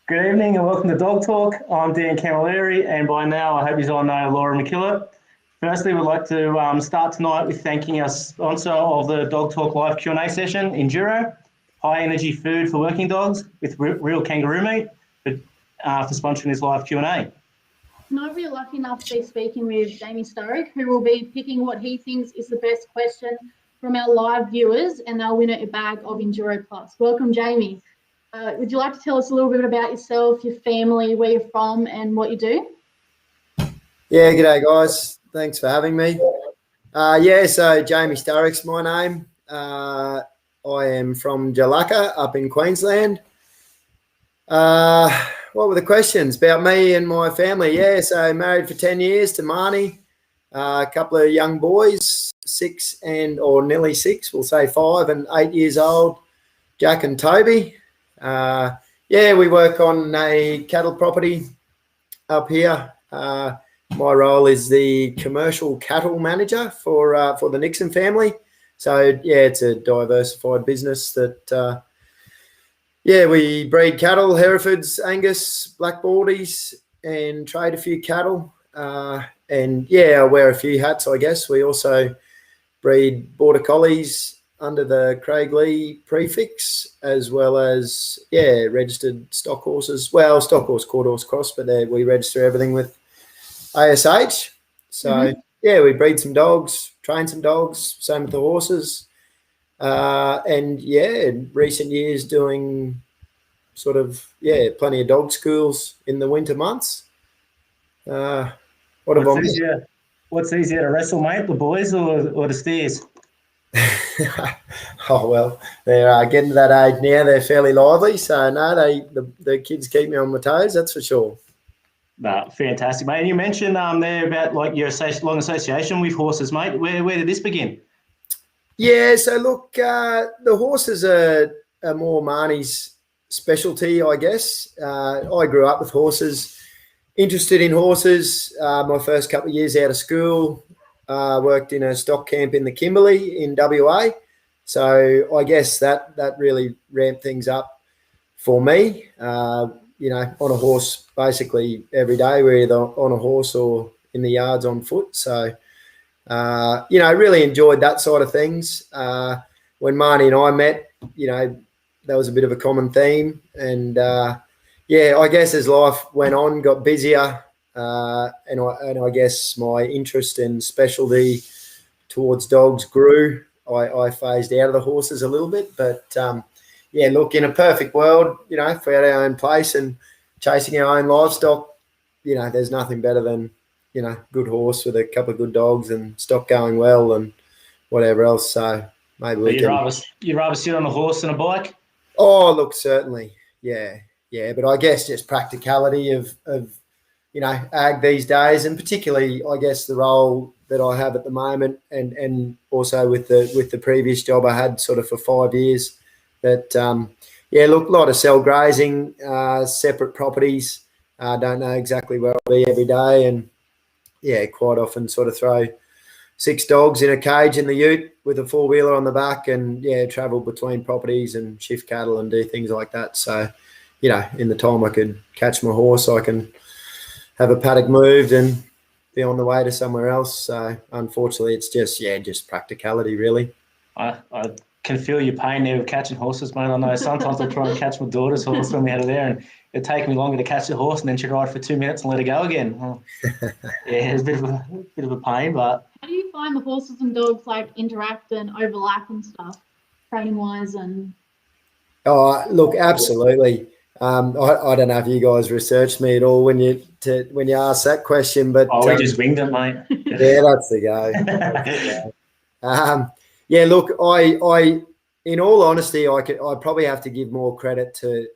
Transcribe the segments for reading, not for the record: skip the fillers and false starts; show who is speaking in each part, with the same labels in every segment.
Speaker 1: Good evening and welcome to Dog Talk. I'm Dan Camilleri, and by now I hope you all know Laura McKillop. Firstly, we'd like to start tonight with thanking our sponsor of the Dog Talk live Q&A session, Enduro, high energy food for working dogs with real kangaroo meat, for sponsoring this live Q&A.
Speaker 2: Tonight we're lucky enough to be speaking with Jamie Sturrock, who will be picking what he thinks is the best question from our live viewers, and they'll win a bag of Enduro Plus. Welcome, Jamie. Would you like to tell us a little bit about yourself, your family, where you're from, and what you do?
Speaker 3: Yeah, g'day guys. Thanks for having me. So Jamie Sturrock's my name. I am from Jalaka up in Queensland. What were the questions about me and my family? Yeah, so married for 10 years to Marnie. A couple of young boys, nearly 6, we'll say 5 and 8 years old, Jack and Toby. We work on a cattle property up here. My role is the commercial cattle manager for the Nixon family. So yeah, it's a diversified business that we breed cattle, Herefords, Angus, Black Baldies, and trade a few cattle. I wear a few hats, I guess. We also breed border collies under the Craig Lee prefix, as well as registered stock horses. Well, stock horse, quarter horse cross, but we register everything with ASH. So we breed some dogs, train some dogs, same with the horses. In recent years doing plenty of dog schools in the winter months.
Speaker 1: What's easier to wrestle, mate, the boys or the steers?
Speaker 3: Oh, well, they're getting to that age now. They're fairly lively. So, no, the kids keep me on my toes, that's for sure.
Speaker 1: No, fantastic, mate. And you mentioned there about like your long association with horses, mate. Where did this begin? Yeah,
Speaker 3: so look, the horses are more Marnie's specialty, I guess. I grew up with horses, interested in horses. My first couple of years out of school, worked in a stock camp in the Kimberley in WA. So I guess that really ramped things up for me. On a horse basically every day. We're either on a horse or in the yards on foot. So, really enjoyed that side of things. When Marnie and I met, that was a bit of a common theme. And, I guess as life went on, got busier, and I guess my interest and specialty towards dogs grew. I phased out of the horses a little bit, but in a perfect world, if we had our own place and chasing our own livestock, there's nothing better than, good horse with a couple of good dogs and stock going well and whatever else. So maybe
Speaker 1: you'd rather sit on a horse than a bike?
Speaker 3: Oh, look, certainly. Yeah. But I guess just practicality of ag these days, and particularly, I guess, the role that I have at the moment, and also with the previous job I had sort of for 5 years. That a lot of cell grazing, separate properties. Don't know exactly where I'll be every day, and quite often sort of throw 6 dogs in a cage in the ute with a 4-wheeler on the back, and travel between properties and shift cattle and do things like that. So, in the time I could catch my horse, I can have a paddock moved and be on the way to somewhere else. So unfortunately, it's just practicality, really.
Speaker 1: I can feel your pain there with catching horses, mate. I know sometimes I try and catch my daughter's horse when we had her there, and it'd take me longer to catch the horse, and then she'd ride for 2 minutes and let her go again. Oh. It's a bit of a pain, but.
Speaker 2: How do you find the horses and dogs interact and overlap and stuff, training wise and?
Speaker 3: Oh, look, absolutely. I don't know if you guys researched me at all when you asked that question, but
Speaker 1: we just winged it, mate.
Speaker 3: Yeah, that's the go. Look, I in all honesty, I probably have to give more credit to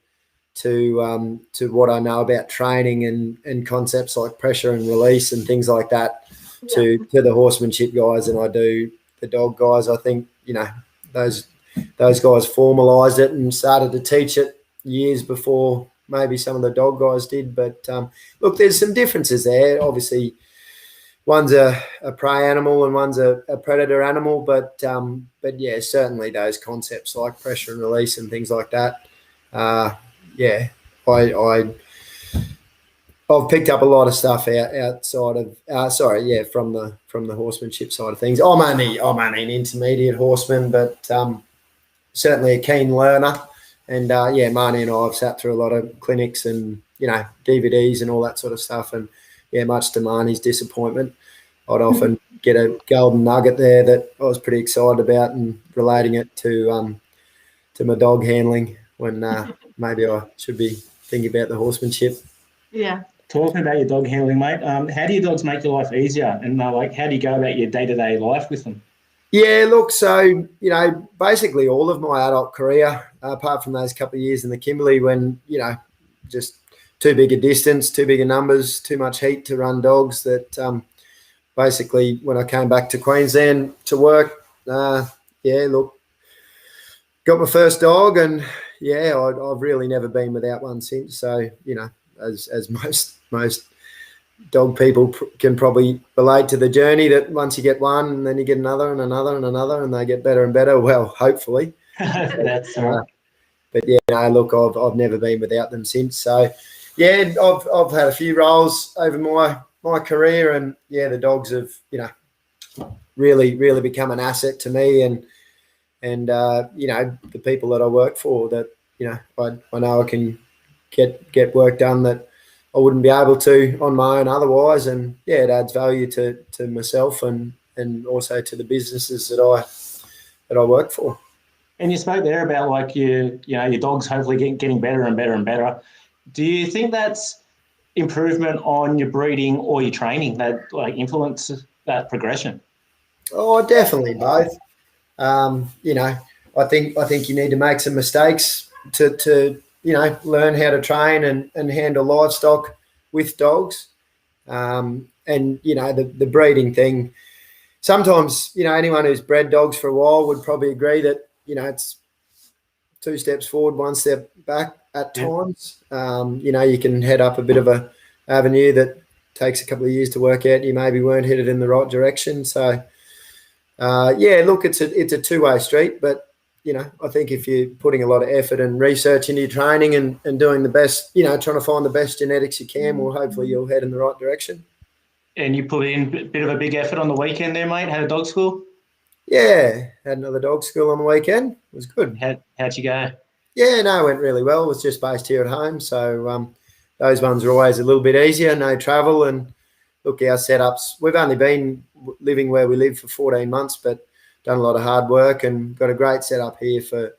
Speaker 3: what I know about training and concepts like pressure and release and things like that to the horsemanship guys than I do the dog guys. I think those guys formalised it and started to teach it years before maybe some of the dog guys did. But look, there's some differences there. Obviously, one's a prey animal and one's a predator animal, but certainly those concepts like pressure and release and things like that. I've picked up a lot of stuff outside of from the horsemanship side of things. I'm only an intermediate horseman, but certainly a keen learner. And Marnie and I have sat through a lot of clinics and DVDs and all that sort of stuff. And much to Marnie's disappointment, I'd often get a golden nugget there that I was pretty excited about and relating it to my dog handling when maybe I should be thinking about the horsemanship.
Speaker 2: Yeah.
Speaker 1: Talking about your dog handling, mate, how do your dogs make your life easier? And how do you go about your day-to-day life with them?
Speaker 3: Yeah, look, so, basically all of my adult career, apart from those couple of years in the Kimberley when, just too big a distance, too big a numbers, too much heat to run dogs, that basically when I came back to Queensland to work, got my first dog, and I've really never been without one since. So, as most dog people can probably relate to the journey, that once you get one and then you get another and another and another and they get better and better. Well, hopefully.
Speaker 1: That's right.
Speaker 3: But look, I've never been without them since. So I've had a few roles over my career, and the dogs have really become an asset to me, and the people that I work for, that I know I can get work done that I wouldn't be able to on my own otherwise, and it adds value to myself and also to the businesses that I work for.
Speaker 1: And you spoke there about your dogs hopefully getting better and better and better. Do you think that's improvement on your breeding or your training that influences that progression?
Speaker 3: Oh, definitely both. I think you need to make some mistakes to learn how to train and handle livestock with dogs. The breeding thing, sometimes, anyone who's bred dogs for a while would probably agree that, it's 2 steps forward, 1 step back at times. You can head up a bit of a avenue that takes a couple of years to work out. You maybe weren't headed in the right direction. So, look, it's a two-way street, but I think if you're putting a lot of effort and research into your training and doing the best, trying to find the best genetics you can, well, hopefully you'll head in the right direction.
Speaker 1: And you put in a bit of a big effort on the weekend there, mate? Had a dog school?
Speaker 3: Yeah, had another dog school on the weekend. It was good.
Speaker 1: How'd you go?
Speaker 3: Yeah, no, it went really well. It was just based here at home. So those ones are always a little bit easier, no travel. And look, our setups, we've only been living where we live for 14 months, but done a lot of hard work and got a great setup here for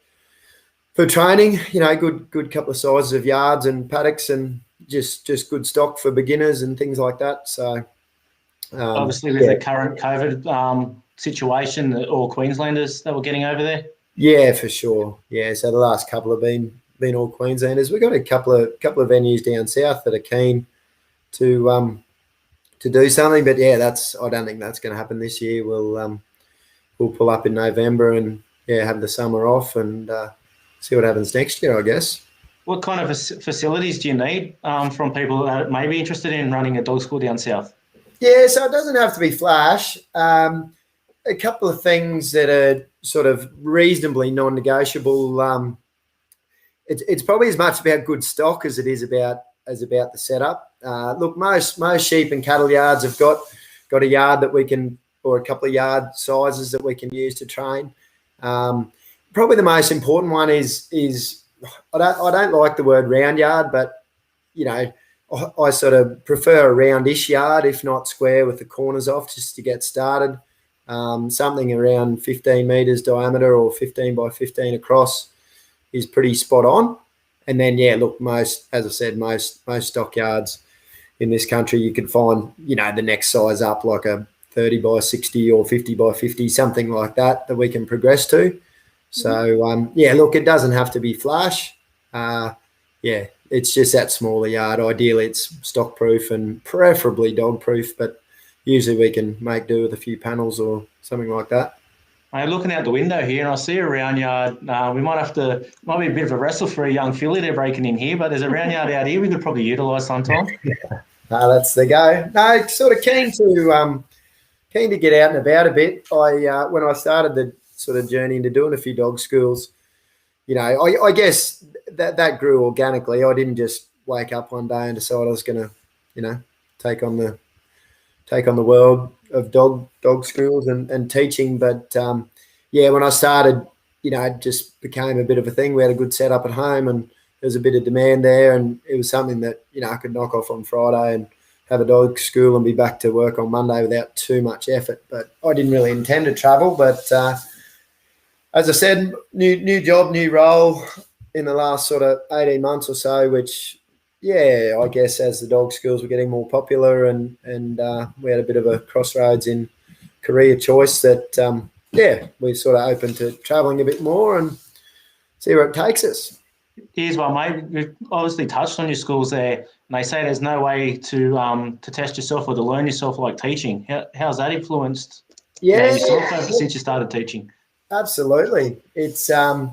Speaker 3: training. Good couple of sizes of yards and paddocks, and just good stock for beginners and things like that. So
Speaker 1: obviously with the current COVID situation, all Queenslanders that were getting over there.
Speaker 3: Yeah, for sure. Yeah, so the last couple have been all Queenslanders. We've got a couple of venues down south that are keen to do something, but I don't think that's going to happen this year. We'll pull up in November and have the summer off and see what happens next year, I guess.
Speaker 1: What kind of facilities do you need from people that may be interested in running a dog school down south?
Speaker 3: Yeah, so it doesn't have to be flash. A couple of things that are sort of reasonably non-negotiable. It's probably as much about good stock as it is about the setup. Look, most sheep and cattle yards have got a yard that we can, or a couple of yard sizes that we can use to train. Probably the most important one is I don't like the word round yard, but I sort of prefer a roundish yard, if not square with the corners off, just to get started. Something around 15 metres diameter or 15 by 15 across is pretty spot on. And then, look, most stockyards in this country, you could find, the next size up, like a 30 by 60 or 50 by 50, something like that we can progress to. So, look, it doesn't have to be flash. It's just that smaller yard. Ideally, it's stock proof and preferably dog proof, but usually we can make do with a few panels or something like that.
Speaker 1: I'm looking out the window here and I see a round yard. We might be a bit of a wrestle for a young filly they're breaking in here, but there's a round yard out here we could probably utilise sometime.
Speaker 3: That's the go. No, sort of keen to get out and about a bit. When I started the sort of journey into doing a few dog schools, I guess that grew organically. I didn't just wake up one day and decide I was going to, take on the world of dog schools and teaching. But when I started, it just became a bit of a thing. We had a good setup at home, and there was a bit of demand there, and it was something that I could knock off on Friday and have a dog school and be back to work on Monday without too much effort. But I didn't really intend to travel. But as I said, new job, new role in the last sort of 18 months or so, which, I guess as the dog schools were getting more popular and we had a bit of a crossroads in career choice that, we're sort of open to travelling a bit more and see where it takes us.
Speaker 1: Here's one, mate. You've obviously touched on your schools there, and they say there's no way to test yourself or to learn yourself like teaching. How's that influenced yourself since you started teaching?
Speaker 3: Absolutely. It's I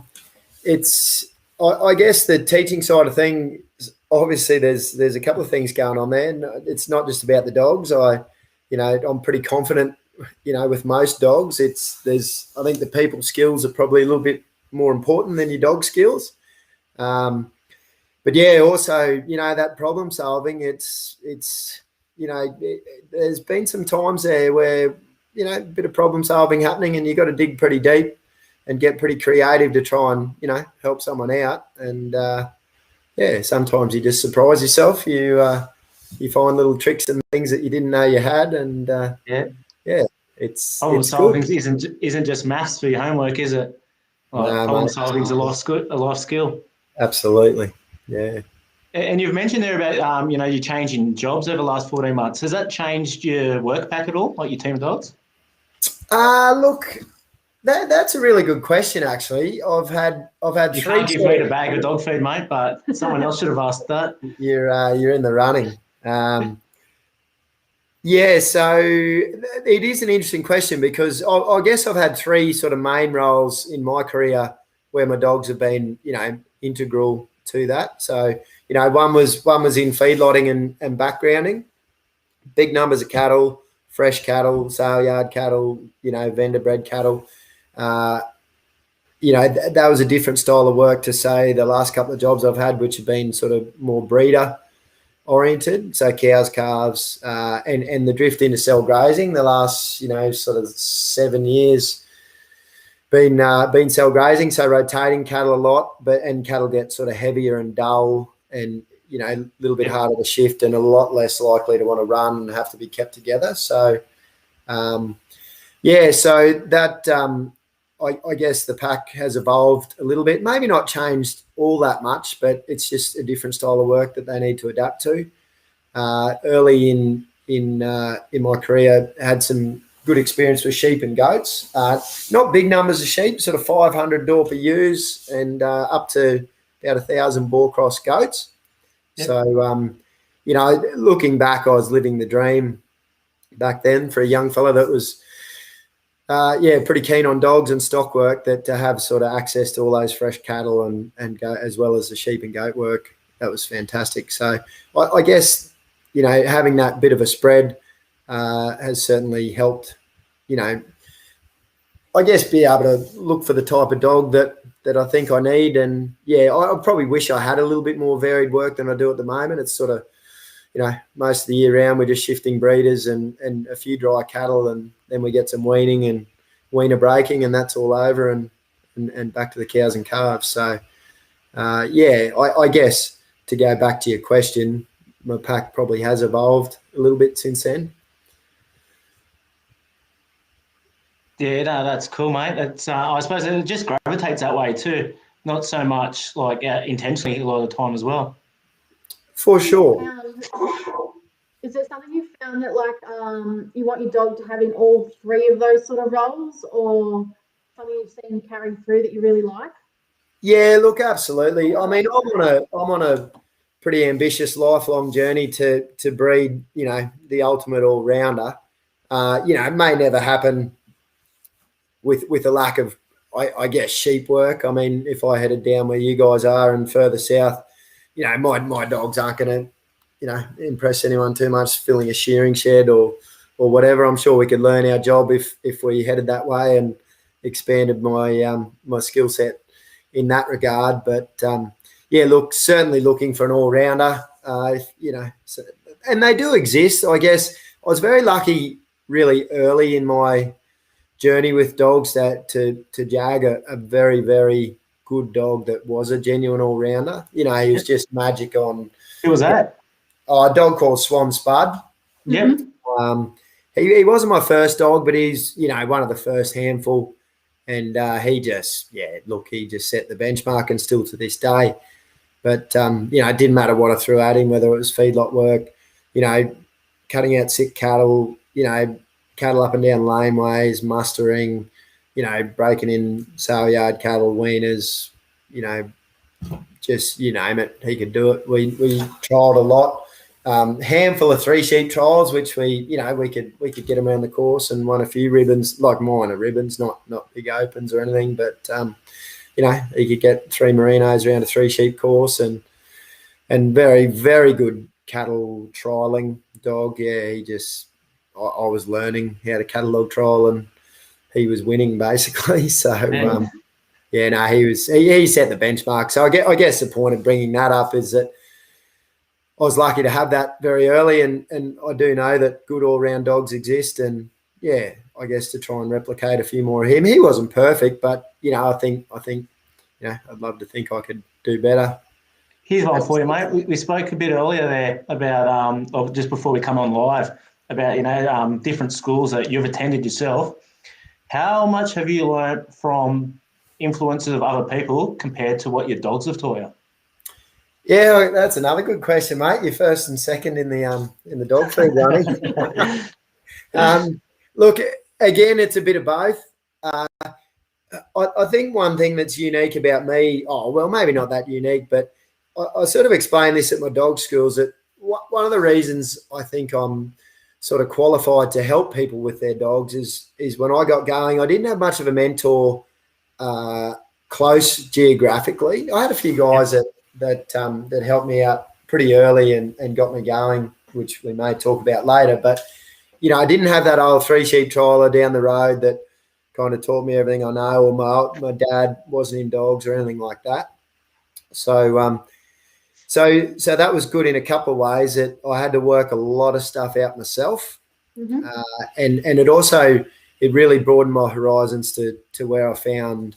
Speaker 3: guess the teaching side of things, obviously there's a couple of things going on there. It's not just about the dogs. I'm pretty confident, with most dogs. I think the people skills are probably a little bit more important than your dog skills. But also, that problem solving, there's been some times there where, a bit of problem solving happening and you've got to dig pretty deep and get pretty creative to try and, help someone out. And, sometimes you just surprise yourself. You find little tricks and things that you didn't know you had. And, it's
Speaker 1: solving isn't just maths for your homework, is it? Problem solving is a life skill.
Speaker 3: Absolutely, yeah.
Speaker 1: And you've mentioned there about you changing jobs over the last 14 months. Has that changed your work pack at all, like your team of dogs?
Speaker 3: Look, that's a really good question. Actually, I've had
Speaker 1: you
Speaker 3: three.
Speaker 1: Can't give me a bag of dog food, mate, but someone else should have asked that.
Speaker 3: You're in the running. So it is an interesting question because I guess I've had three sort of main roles in my career where my dogs have been, integral to that. So, one was in feedlotting and backgrounding, big numbers of cattle, fresh cattle, sale yard cattle, vendor bred cattle. That was a different style of work to say the last couple of jobs I've had, which have been sort of more breeder oriented. So cows, calves, and the drift into cell grazing the last, sort of 7 years been cell grazing. So rotating cattle a lot, and cattle get sort of heavier and dull and, a little bit harder to shift and a lot less likely to want to run and have to be kept together. So, so that, I guess the pack has evolved a little bit, maybe not changed all that much, but it's just a different style of work that they need to adapt to. Early in my career, I had some good experience with sheep and goats. Not big numbers of sheep, sort of 500 Dorper ewes and up to about 1,000 boar cross goats. Yep. So, looking back, I was living the dream back then for a young fella that was, pretty keen on dogs and stock work, that to have sort of access to all those fresh cattle and go, as well as the sheep and goat work, that was fantastic. So I guess, having that bit of a spread has certainly helped, I guess, be able to look for the type of dog that I think I need. And I probably wish I had a little bit more varied work than I do at the moment. It's sort of, most of the year round, we're just shifting breeders and a few dry cattle, and then we get some weaning and weaner breaking, and that's all over and back to the cows and calves. So, I guess to go back to your question, my pack probably has evolved a little bit since then.
Speaker 1: Yeah, no, that's cool, mate. It's I suppose it just gravitates that way too, not so much like intentionally a lot of the time as well.
Speaker 3: For sure.
Speaker 2: Is there something you found that you want your dog to have in all three of those sort of roles, or something you've seen carry through that you really like?
Speaker 3: Yeah, look, absolutely. I mean, I'm on a pretty ambitious lifelong journey to breed, the ultimate all rounder. It may never happen with a lack of, I guess, sheep work. I mean, if I headed down where you guys are and further south, my dogs aren't going to, impress anyone too much filling a shearing shed or whatever. I'm sure we could learn our job if we headed that way and expanded my my skill set in that regard. But yeah, look, certainly looking for an all-rounder, and they do exist. I guess I was very lucky really early in my journey with dogs to jag a very, very good dog that was a genuine all-rounder. He was just magic on.
Speaker 1: Who was that?
Speaker 3: A dog called Swan Spud.
Speaker 1: Yep.
Speaker 3: He wasn't my first dog, but he's, one of the first handful. And he just set the benchmark, and still to this day. But, it didn't matter what I threw at him, whether it was feedlot work, cutting out sick cattle, cattle up and down laneways, mustering, breaking in sale yard cattle, weaners, just you name it, he could do it. We trialled a lot. Handful of 3 sheep trials, which we could get him around the course, and won a few ribbons, like minor ribbons, not big opens or anything. But he could get 3 merinos around a 3 sheep course, and very, very good cattle trialing dog. Yeah, I was learning how to catalogue trial, and he was winning basically. So he set the benchmark. So I guess the point of bringing that up is that I was lucky to have that very early, and I do know that good all-round dogs exist, and yeah, I guess to try and replicate a few more of him. He wasn't perfect, but I think I'd love to think I could do better.
Speaker 1: Here's one for you, mate. We spoke a bit earlier there about, or just before we come on live, about different schools that you've attended yourself. How much have you learned from influences of other people compared to what your dogs have taught you?
Speaker 3: Yeah, that's another good question, mate. You're first and second in the dog feed running. Look, again, it's a bit of both. I think one thing that's unique about me, maybe not that unique, but I sort of explain this at my dog schools, that one of the reasons I think I'm sort of qualified to help people with their dogs is when I got going, I didn't have much of a mentor close geographically. I had a few guys that helped me out pretty early and got me going, which we may talk about later. But, I didn't have that old 3 sheep trialer down the road that kind of taught me everything I know, or my dad wasn't in dogs or anything like that. So that was good in a couple of ways, that I had to work a lot of stuff out myself. Mm-hmm. And it really broadened my horizons to where I found,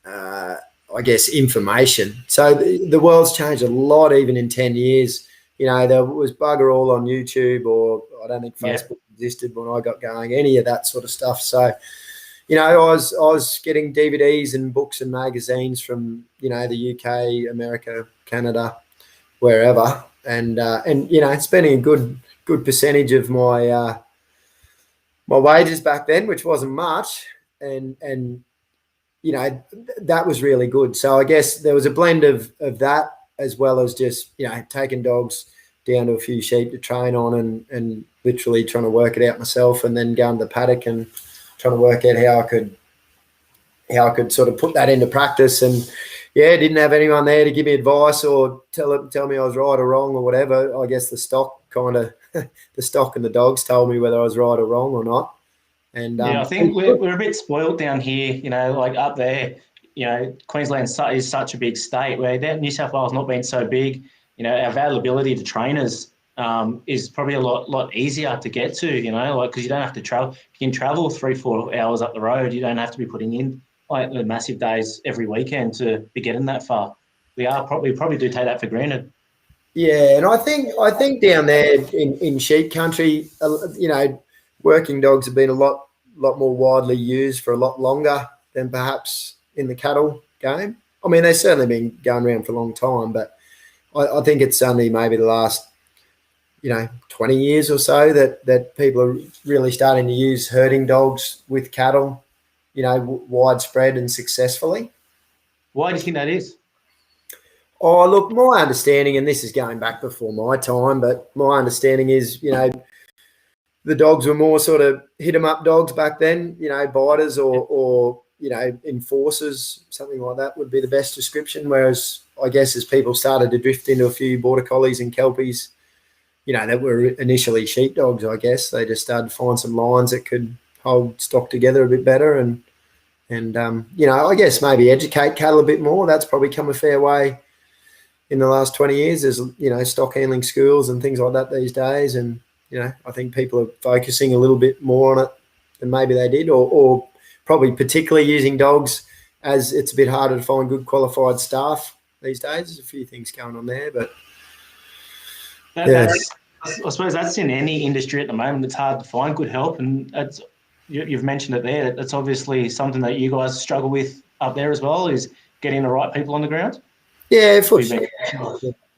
Speaker 3: I guess, information. So the world's changed a lot, even in 10 years. There was bugger all on YouTube, or I don't think Facebook existed when I got going, any of that sort of stuff. So, I was getting DVDs and books and magazines from, the UK, America, Canada, wherever, and spending a good percentage of my my wages back then, which wasn't much, and that was really good. So I guess there was a blend of that, as well as just taking dogs down to a few sheep to train on, and literally trying to work it out myself, and then going to the paddock and trying to work out how I could sort of put that into practice. And didn't have anyone there to give me advice or tell me I was right or wrong or whatever. I guess the stock and the dogs told me whether I was right or wrong or not. And
Speaker 1: I think we're a bit spoilt down here, like up there. Queensland is such a big state, where New South Wales not being so big, availability to trainers is probably a lot easier to get to, because you don't have to travel. You can travel 3-4 hours up the road. You don't have to be putting in like the massive days every weekend to be getting that far. We probably do take that for granted.
Speaker 3: Yeah, and I think down there in sheep country, working dogs have been a lot more widely used for a lot longer than perhaps in the cattle game. I mean, they've certainly been going around for a long time, but I think it's only maybe the last 20 years or so that people are really starting to use herding dogs with cattle, widespread and successfully.
Speaker 1: Why do you think that is?
Speaker 3: Oh, look, my understanding, and this is going back before my time, but my understanding is, the dogs were more sort of hit-em-up dogs back then, biters or enforcers, something like that would be the best description. Whereas I guess as people started to drift into a few border collies and kelpies, that were initially sheepdogs, I guess, they just started to find some lines that could hold stock together a bit better and I guess maybe educate cattle a bit more. That's probably come a fair way in the last 20 years. There's, stock handling schools and things like that these days. And, I think people are focusing a little bit more on it than maybe they did, or probably particularly using dogs, as it's a bit harder to find good qualified staff these days. There's a few things going on there, but
Speaker 1: I suppose that's in any industry at the moment. It's hard to find good help, and you've mentioned it there. It's obviously something that you guys struggle with up there as well, is getting the right people on the ground.
Speaker 3: Yeah, for sure.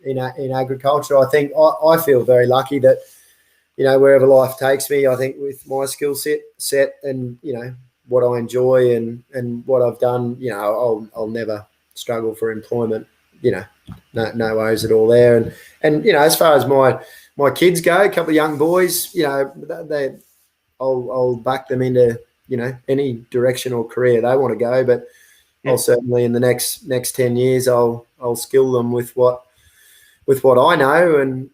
Speaker 3: In agriculture, I think I feel very lucky that, wherever life takes me, I think with my skill set and, what I enjoy and what I've done, I'll never struggle for employment. No worries at all there. And as far as my kids go, a couple of young boys, I'll back them into, any direction or career they want to go. But I'll certainly in the next 10 years, I'll skill them with what I know. And,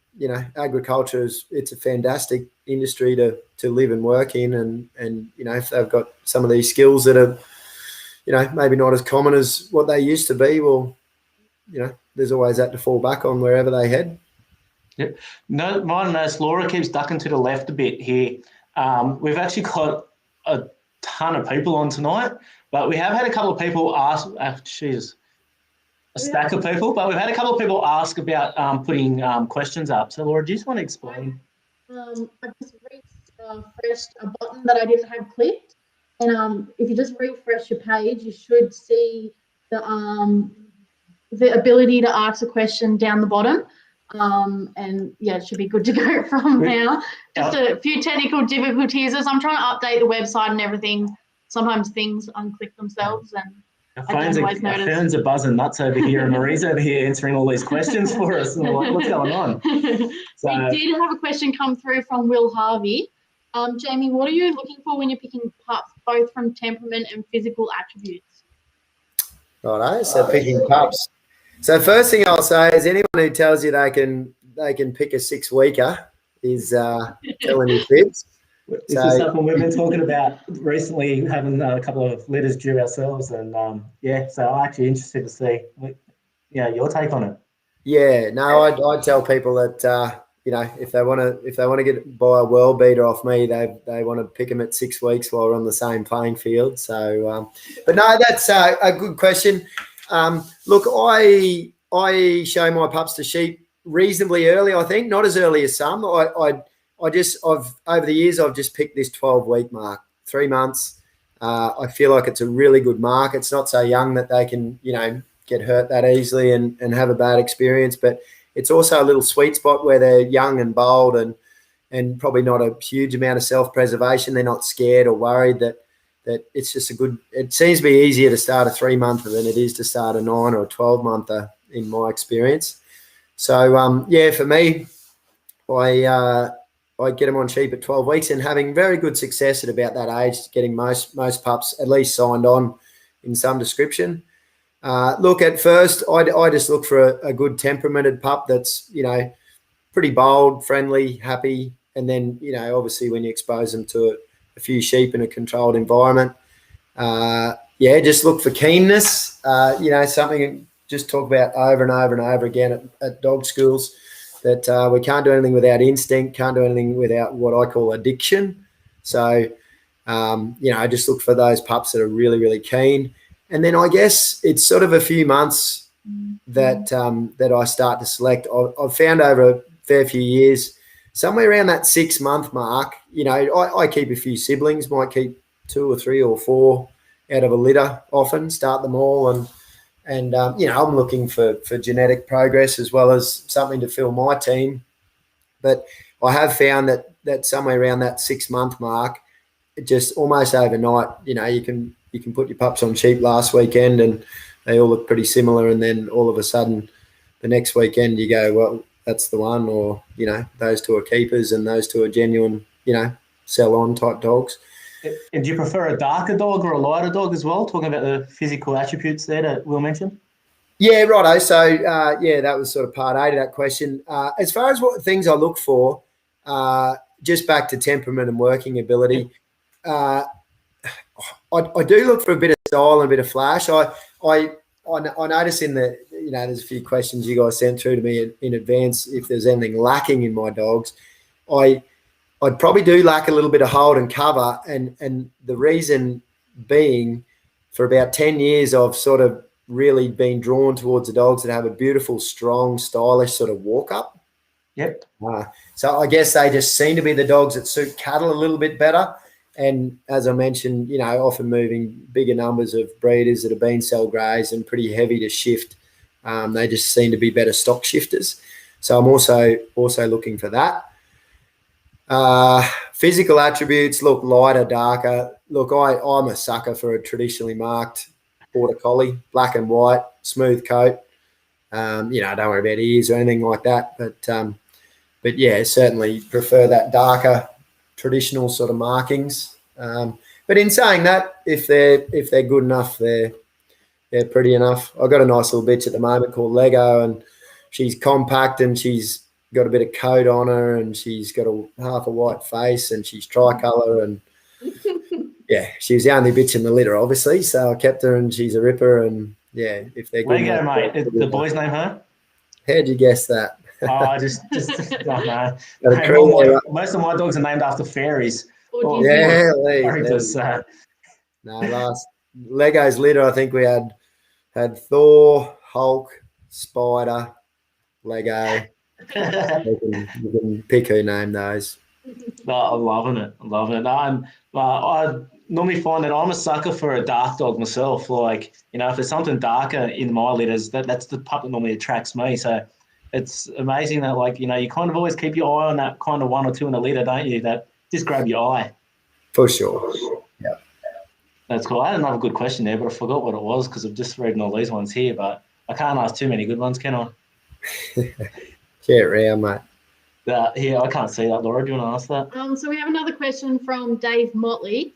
Speaker 3: agriculture it's a fantastic industry to live and work in. And, if they've got some of these skills that are, maybe not as common as what they used to be, well, there's always that to fall back on wherever they head.
Speaker 1: Yep. No, my nurse Laura keeps ducking to the left a bit here. We've actually got a ton of people on tonight, but we have had a couple of people ask, a stack of people, but we've had a couple of people ask about putting questions up. So, Laura, do you just want to explain?
Speaker 2: I just refreshed a button that I didn't have clicked, and if you just refresh your page, you should see the ability to ask a question down the bottom. And yeah, it should be good to go from now. Just a few technical difficulties as I'm trying to update the website and everything. Sometimes things unclick themselves, and
Speaker 1: our phones are buzzing nuts over here, and Marie's over here answering all these questions for us. And we're like, what's going on?
Speaker 2: So, we did have a question come through from Will Harvey. Jamie, what are you looking for when you're picking pups, both from temperament and physical attributes?
Speaker 3: Righto, so picking pups. So first thing I'll say is anyone who tells you they can pick a 6-weeker is telling you fibs.
Speaker 1: This is something we've been talking about recently, having a couple of litters due ourselves, and so I'm actually interested to see, your take on it.
Speaker 3: Yeah, no, I tell people that if they want to get buy a world beater off me, they want to pick them at 6 weeks while we're on the same playing field. So, but no, that's a good question. Look, I show my pups to sheep reasonably early. I think not as early as some. I've over the years I've just picked this 12-week mark, 3 months. I feel like it's a really good mark. It's not so young that they can get hurt that easily and have a bad experience, but it's also a little sweet spot where they're young and bold and probably not a huge amount of self-preservation. They're not scared or worried that it's just it seems to be easier to start a 3-monther than it is to start a 9 or a 12-monther in my experience. So, for me, I get them on sheep at 12 weeks and having very good success at about that age, getting most pups at least signed on in some description. Look, at first, I just look for a good temperamented pup that's, pretty bold, friendly, happy. And then, obviously when you expose them to a few sheep in a controlled environment, just look for keenness. Something just talk about over and over and over again at dog schools, that we can't do anything without instinct, can't do anything without what I call addiction. So, I just look for those pups that are really, really keen. And then I guess it's sort of a few months that I start to select. I've found over a fair few years, somewhere around that 6-month mark, I keep a few siblings, might keep 2 or 3 or 4 out of a litter often, start them all. And I'm looking for genetic progress as well as something to fill my team. But I have found that somewhere around that 6-month mark, just almost overnight, you can put your pups on sheep last weekend and they all look pretty similar. And then all of a sudden the next weekend you go, well, that's the one, or, those 2 are keepers and those 2 are genuine, sell on type dogs.
Speaker 1: And do you prefer a darker dog or a lighter dog as well? Talking about the physical attributes there that Will mentioned.
Speaker 3: Yeah, righto. So, that was sort of part A to that question. As far as what things I look for, just back to temperament and working ability, I do look for a bit of style and a bit of flash. I notice in the there's a few questions you guys sent through to me in advance. If there's anything lacking in my dogs, I'd probably do lack a little bit of hold and cover, and the reason being, for about 10 years, I've sort of really been drawn towards the dogs that have a beautiful, strong, stylish sort of walk up.
Speaker 1: Yep.
Speaker 3: So I guess they just seem to be the dogs that suit cattle a little bit better. And as I mentioned, often moving bigger numbers of breeders that have been cell greys and pretty heavy to shift. They just seem to be better stock shifters. So I'm also looking for that. Physical attributes, look lighter, darker. Look, I'm a sucker for a traditionally marked border collie, black and white, smooth coat. Don't worry about ears or anything like that. But yeah, certainly prefer that darker, traditional sort of markings. But in saying that, if they're good enough, they're pretty enough. I've got a nice little bitch at the moment called Lego, and she's compact and she's got a bit of coat on her, and she's got half a white face, and she's tricolour, and yeah, she was the only bitch in the litter, obviously. So I kept her, and she's a ripper. And yeah, if they're good,
Speaker 1: Lego, mate. The boys name her.
Speaker 3: How'd you guess that?
Speaker 1: Oh, just oh, no. Most of my dogs are named after fairies.
Speaker 3: Yeah,
Speaker 1: No,
Speaker 3: last Lego's litter, I think we had Thor, Hulk, Spider, Lego. You can pick who named those.
Speaker 1: No, I'm loving it. I normally find that I'm a sucker for a dark dog myself. Like, if there's something darker in my litters, that's the pup that normally attracts me. So it's amazing that, you kind of always keep your eye on that kind of one or two in the litter, don't you? That just grab your eye.
Speaker 3: For sure. Yeah.
Speaker 1: That's cool. I had another good question there, but I forgot what it was because I've just reading all these ones here. But I can't ask too many good ones, can I?
Speaker 3: Get around, mate.
Speaker 1: Yeah, I can't see that. Laura, do you want to ask that?
Speaker 2: So we have another question from Dave Motley.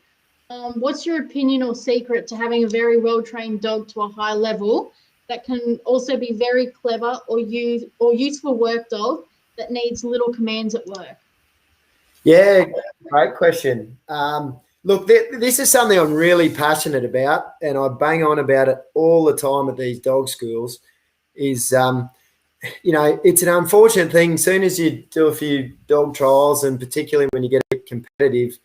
Speaker 2: What's your opinion or secret to having a very well-trained dog to a high level that can also be very clever or useful work dog that needs little commands at work?
Speaker 3: Yeah, great question. Look, this is something I'm really passionate about, and I bang on about it all the time at these dog schools, is it's an unfortunate thing. As soon as you do a few dog trials, and particularly when you get a bit competitive,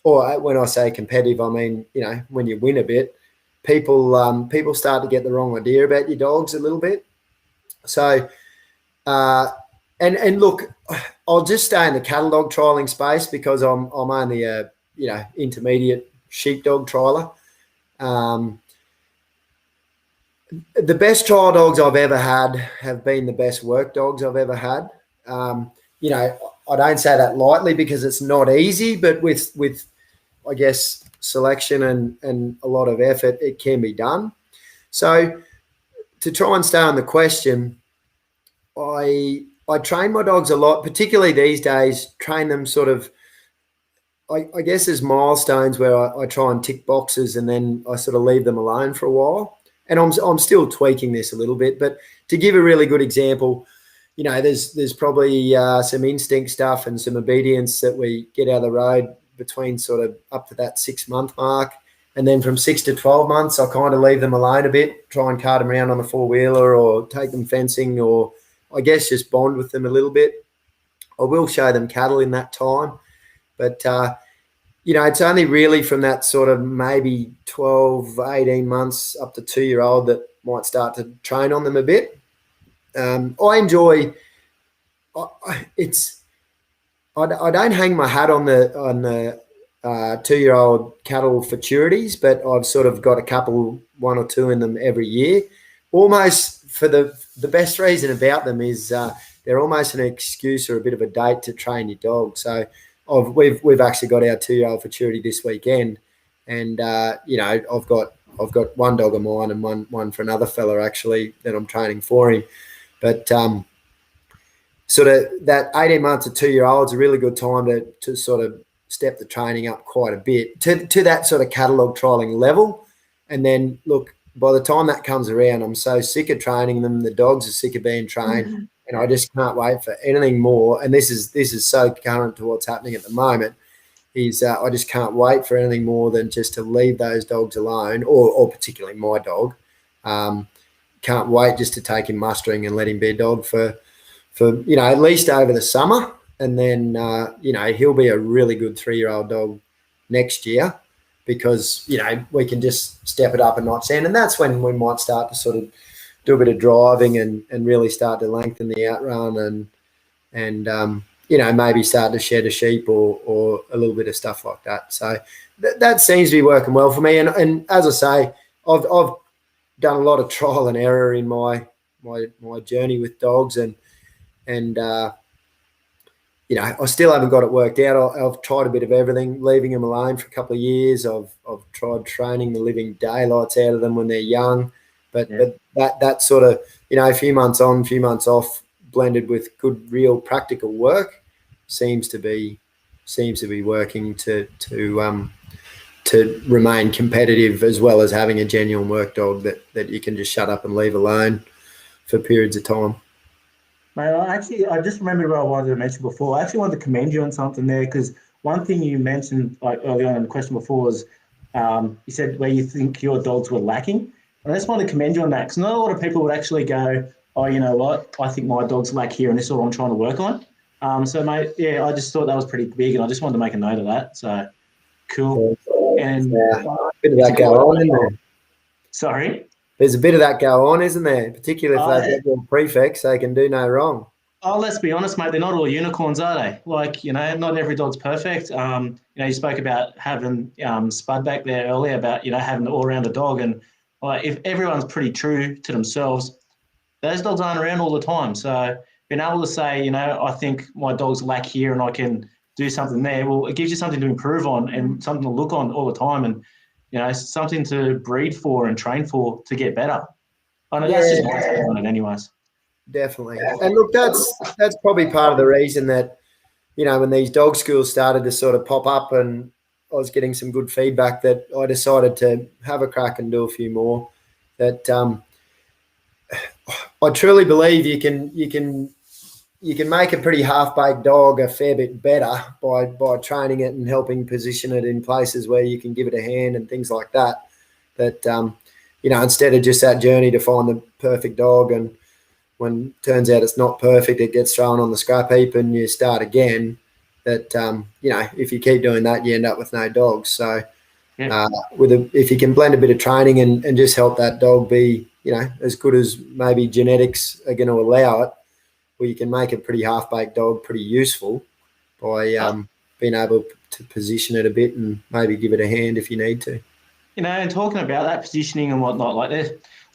Speaker 3: or when I say competitive, I mean, when you win a bit, people start to get the wrong idea about your dogs a little bit. So, and look, I'll just stay in the cattle dog trialing space because I'm only a intermediate sheepdog trialer. The best trial dogs I've ever had have been the best work dogs I've ever had. I don't say that lightly because it's not easy, but with I guess selection and a lot of effort, it can be done. So to try and stay on the question, I train my dogs a lot, particularly these days, train them sort of, I guess there's milestones where I try and tick boxes and then I sort of leave them alone for a while. And I'm still tweaking this a little bit, but to give a really good example, there's probably some instinct stuff and some obedience that we get out of the road between sort of up to that 6-month mark. And then from 6 to 12 months, I kind of leave them alone a bit, try and cart them around on the four-wheeler or take them fencing, or I guess just bond with them a little bit. I will show them cattle in that time. But, it's only really from that sort of maybe 12, 18 months up to 2-year-old that might start to train on them a bit. I enjoy I don't hang my hat on the 2-year-old cattle futurities, but I've sort of got a couple, 1 or 2 in them every year. Almost for the best reason about them is they're almost an excuse or a bit of a date to train your dog. So we've actually got our 2-year-old futurity this weekend, and I've got one dog of mine and one for another fella actually that I'm training for him. But sort of that 18 months to 2-year-old is a really good time to sort of step the training up quite a bit to that sort of catalogue trialing level. And then look, by the time that comes around, I'm so sick of training them. The dogs are sick of being trained, and I just can't wait for anything more. And this is so current to what's happening at the moment. Is I just can't wait for anything more than just to leave those dogs alone, or particularly my dog, can't wait just to take him mustering and let him be a dog for at least over the summer. And then, he'll be a really good 3-year-old dog next year because, we can just step it up a notch then. And that's when we might start to sort of do a bit of driving and really start to lengthen the outrun and maybe start to shed a sheep or a little bit of stuff like that. So that seems to be working well for me. And as I say, I've done a lot of trial and error in my journey with dogs and I still haven't got it worked out. I've tried a bit of everything, leaving them alone for a couple of years. I've tried training the living daylights out of them when they're young, but that sort of a few months on, a few months off, blended with good, real practical work, seems to be working to remain competitive, as well as having a genuine work dog that you can just shut up and leave alone for periods of time.
Speaker 1: Mate, I just remembered what I wanted to mention before. I actually wanted to commend you on something there, because one thing you mentioned early on in the question before was you said where you think your dogs were lacking. And I just wanted to commend you on that, because not a lot of people would actually go, oh, you know what, I think my dogs lack here and this is what I'm trying to work on. So, mate, yeah, I just thought that was pretty big, and I just wanted to make a note of that. So, cool. And
Speaker 3: a bit of that go on, isn't there?
Speaker 1: Sorry?
Speaker 3: There's a bit of that go on, isn't there? Particularly if they've got your prefix, they can do no wrong.
Speaker 1: Oh, let's be honest, mate. They're not all unicorns, are they? Like, not every dog's perfect. You spoke about having Spud back there earlier about, having an all-rounder dog. And if everyone's pretty true to themselves, those dogs aren't around all the time. So being able to say, I think my dogs lack here and I can do something there, well, it gives you something to improve on and something to look on all the time. And something to breed for and train for to get better. I know that's just my take on it anyways.
Speaker 3: Definitely. And look, that's probably part of the reason that, when these dog schools started to sort of pop up and I was getting some good feedback, that I decided to have a crack and do a few more. That I truly believe you can make a pretty half-baked dog a fair bit better by training it and helping position it in places where you can give it a hand and things like that. That, instead of just that journey to find the perfect dog, and when it turns out it's not perfect, it gets thrown on the scrap heap and you start again. That, if you keep doing that, you end up with no dogs. So if you can blend a bit of training and just help that dog be, as good as maybe genetics are going to allow it, well, you can make a pretty half-baked dog pretty useful by being able to position it a bit and maybe give it a hand if you need to.
Speaker 1: And talking about that positioning and whatnot,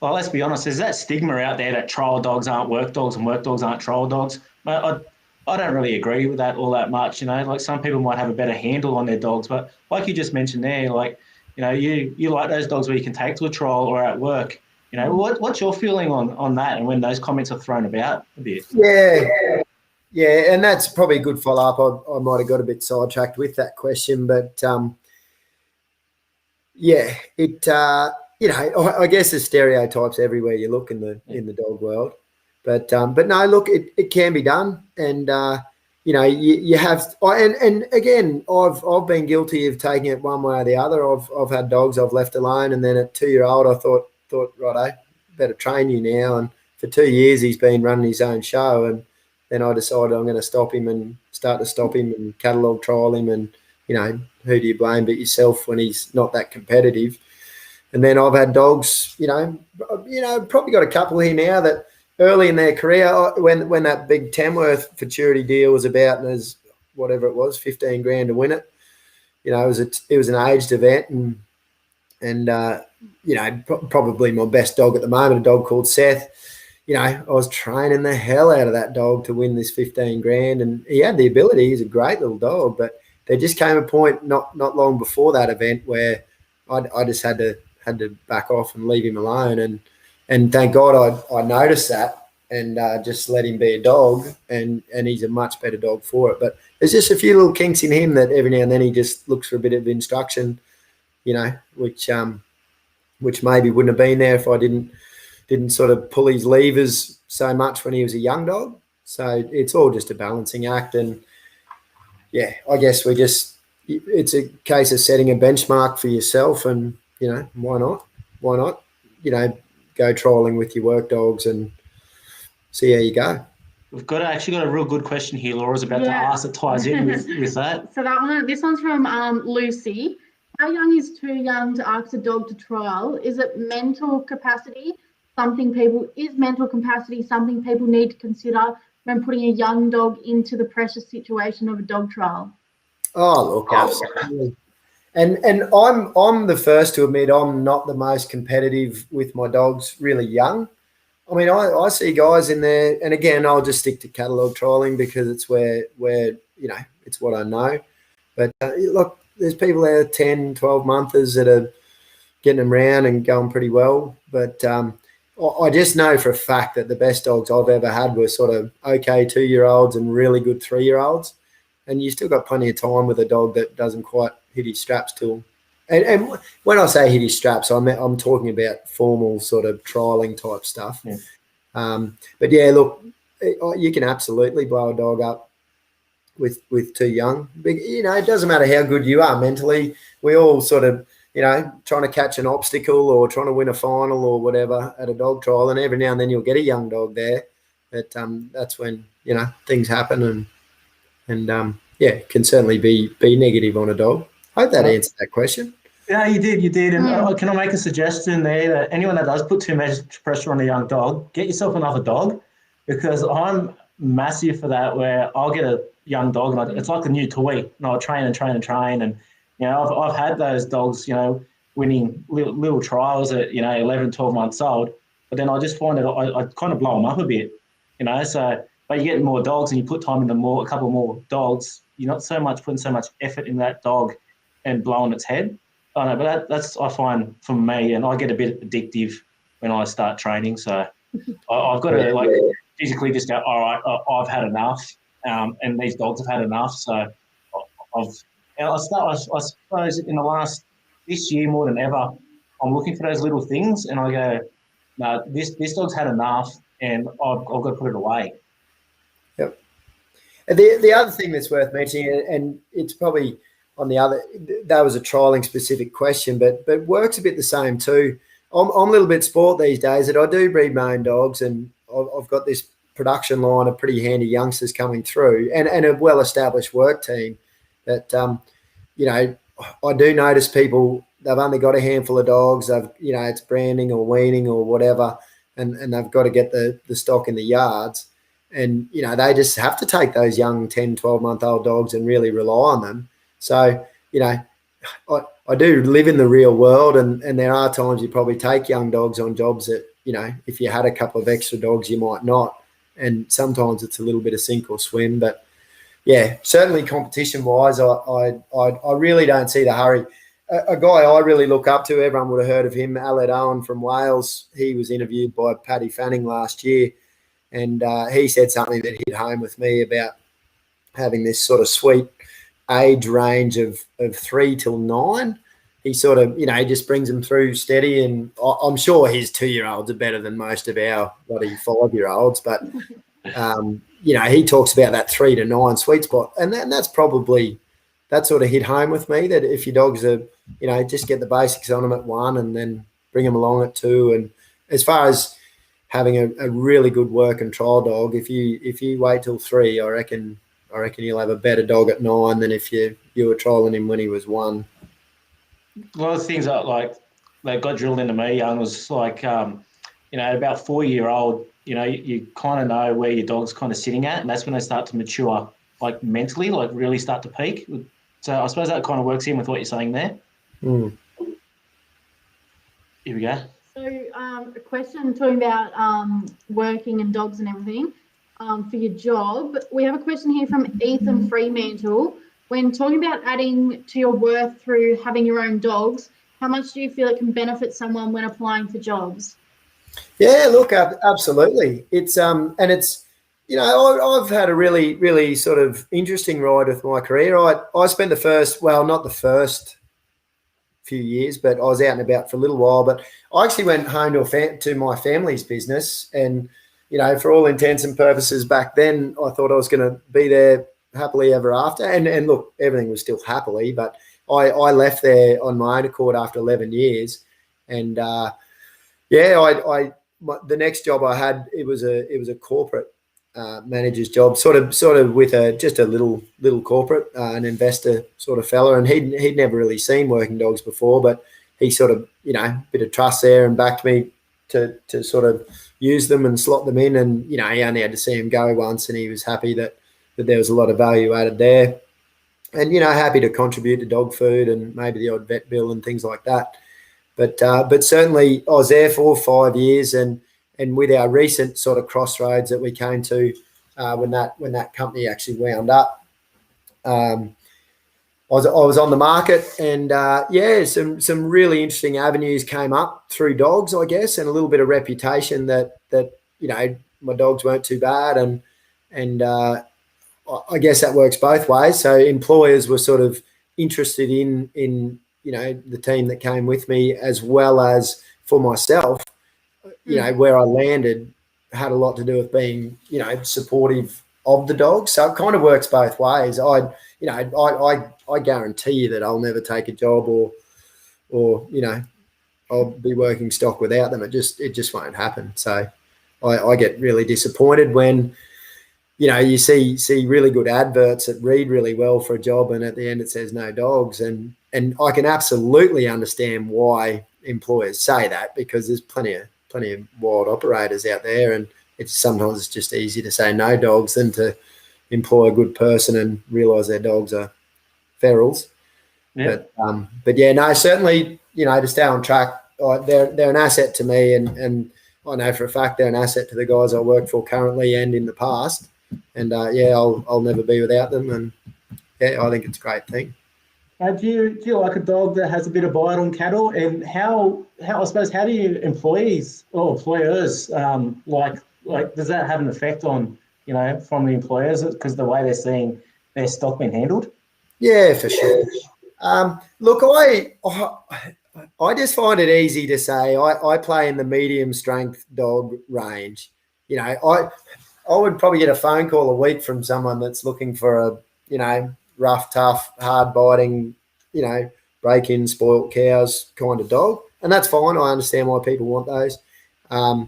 Speaker 1: let's be honest, there's that stigma out there that trial dogs aren't work dogs and work dogs aren't trial dogs. But I don't really agree with that all that much. Like some people might have a better handle on their dogs, but like you just mentioned there, you like those dogs where you can take to a trial or at work. What's your feeling on that, and when those comments are thrown about a bit?
Speaker 3: Yeah, and that's probably a good follow-up. I might have got a bit sidetracked with that question, but I guess there's stereotypes everywhere you look in the dog world, but no, look, it can be done, and you have, and again, I've been guilty of taking it one way or the other. I've had dogs I've left alone, and then at 2-year-old, I thought, righto, better train you now. And for 2 years, he's been running his own show. And then I decided I'm going to stop him and catalogue trial him. And, who do you blame but yourself when he's not that competitive? And then I've had dogs, probably got a couple here now that early in their career, when that big Tamworth futurity deal was about, and there's whatever it was, 15 grand to win it, it was an aged event, and probably my best dog at the moment, a dog called Seth. I was training the hell out of that dog to win this 15 grand, and he had the ability. He's a great little dog, but there just came a point not long before that event where I just had to back off and leave him alone, and thank God I noticed that and just let him be a dog, and he's a much better dog for it. But there's just a few little kinks in him that every now and then he just looks for a bit of instruction, which maybe wouldn't have been there if I didn't sort of pull his levers so much when he was a young dog. So it's all just a balancing act. And yeah, I guess it's a case of setting a benchmark for yourself, and, why not? go trialing with your work dogs and see how you go.
Speaker 1: We've actually got a real good question here. Laura's about to
Speaker 2: Yeah.
Speaker 1: ask that ties in with that.
Speaker 2: So this one's from Lucy. How young is too young to ask a dog to trial? Is mental capacity something people need to consider when putting a young dog into the precious situation of a dog trial?
Speaker 3: Oh, look, absolutely. And I'm the first to admit I'm not the most competitive with my dogs really young. I mean, I see guys in there, and again, I'll just stick to catalogue trialing because it's where it's what I know. But look, there's people there 10, 12 monthers that are getting them around and going pretty well. But I just know for a fact that the best dogs I've ever had were sort of okay 2-year-olds and really good 3-year-olds. And you still got plenty of time with a dog that doesn't quite hit his straps till. And when I say hit his straps, I'm talking about formal sort of trialing type stuff.
Speaker 1: Yeah.
Speaker 3: But yeah, look, you can absolutely blow a dog up with too young. It doesn't matter how good you are mentally. We all sort of, trying to catch an obstacle or trying to win a final or whatever at a dog trial, and every now and then you'll get a young dog there. But that's when things happen, and can certainly be negative on a dog. I hope that answered that question.
Speaker 1: Yeah, you did. And can I make a suggestion there that anyone that does put too much pressure on a young dog, get yourself another dog, because I'm massive for that, where I'll get a young dog and it's like a new toy, and I'll train and I've had those dogs, winning little trials at 11, 12 months old, but then I just find that I kind of blow them up a bit, so. But you get more dogs and you put time into a couple more dogs, you're not so much putting so much effort in that dog and blowing its head. I know, but that's I find for me, and I get a bit addictive when I start training. So I've got to physically just go, all right, I've had enough, and these dogs have had enough. So I suppose in this year more than ever, I'm looking for those little things, and I go, no, this dog's had enough, and I've got to put it away.
Speaker 3: Yep. The other thing that's worth mentioning, and it's probably on the other, that was a trialing specific question, but works a bit the same too. I'm a little bit sport these days that I do breed my own dogs, and I've got this production line of pretty handy youngsters coming through, and a well-established work team that, I do notice people, they've only got a handful of dogs, it's branding or weaning or whatever, and they've got to get the stock in the yards. And, they just have to take those young 10, 12-month-old dogs and really rely on them. So, I do live in the real world, and there are times you probably take young dogs on jobs that, if you had a couple of extra dogs, you might not. And sometimes it's a little bit of sink or swim. But, yeah, certainly competition-wise, I really don't see the hurry. A guy I really look up to, everyone would have heard of him, Aled Owen from Wales. He was interviewed by Paddy Fanning last year. And he said something that hit home with me about having this sort of sweet age range of 3 till 9. He sort of, he just brings them through steady. And I'm sure his 2-year-olds are better than most of our bloody 5-year-olds. But, he talks about that 3 to 9 sweet spot. And that's probably, that sort of hit home with me, that if your dogs are, just get the basics on them at 1 and then bring them along at 2. And as far as having a really good work and trial dog, if you wait till 3, I reckon you'll have a better dog at 9 than if you were trialing him when he was 1.
Speaker 1: A lot of things that got drilled into me young was about 4-year-old, you kind of know where your dog's kind of sitting at, and that's when they start to mature, mentally, really start to peak. So I suppose that kind of works in with what you're saying there.
Speaker 3: Mm.
Speaker 1: Here we go.
Speaker 2: So a question talking about working and dogs and everything for your job. We have a question here from Ethan Fremantle. When talking about adding to your worth through having your own dogs, how much do you feel it can benefit someone when applying for jobs?
Speaker 3: Yeah, look, absolutely. It's and it's, I've had a really, really sort of interesting ride with my career. I spent not the first few years, but I was out and about for a little while. But I actually went home to my family's business, and for all intents and purposes back then, I thought I was going to be there happily ever after. And look, everything was still happily, but I left there on my own accord after 11 years, and Yeah, the next job I had, it was a corporate manager's job, sort of with just a little corporate, an investor sort of fella, and he'd never really seen working dogs before, but he sort of, a bit of trust there and backed me to sort of use them and slot them in, and he only had to see him go once, and he was happy that there was a lot of value added there, and happy to contribute to dog food and maybe the odd vet bill and things like that. But certainly I was there for 5 years, and with our recent sort of crossroads that we came to when that company actually wound up, I was on the market, and some really interesting avenues came up through dogs, I guess, and a little bit of reputation that my dogs weren't too bad, and I guess that works both ways. So employers were sort of interested in the team that came with me, as well as for myself, where I landed had a lot to do with being, supportive of the dogs. So it kind of works both ways. I guarantee you that I'll never take a job or I'll be working stock without them. It just won't happen. So I get really disappointed when, you see really good adverts that read really well for a job, and at the end it says no dogs. And I can absolutely understand why employers say that, because there's plenty of wild operators out there, and sometimes it's just easier to say no dogs than to employ a good person and realise their dogs are ferals. Yeah. But yeah, no, certainly, to stay on track, they're an asset to me, and I know for a fact they're an asset to the guys I work for currently and in the past. And I'll never be without them, and I think it's a great thing.
Speaker 1: Do you like a dog that has a bit of bite on cattle? And how I suppose, how do you employers like does that have an effect on from the employers, because the way they're seeing their stock being handled? Yeah,
Speaker 3: for sure. Look, I just find it easy to say I play in the medium strength dog range. I would probably get a phone call a week from someone that's looking for a, rough, tough, hard biting, break-in, spoilt cows kind of dog. And that's fine. I understand why people want those. I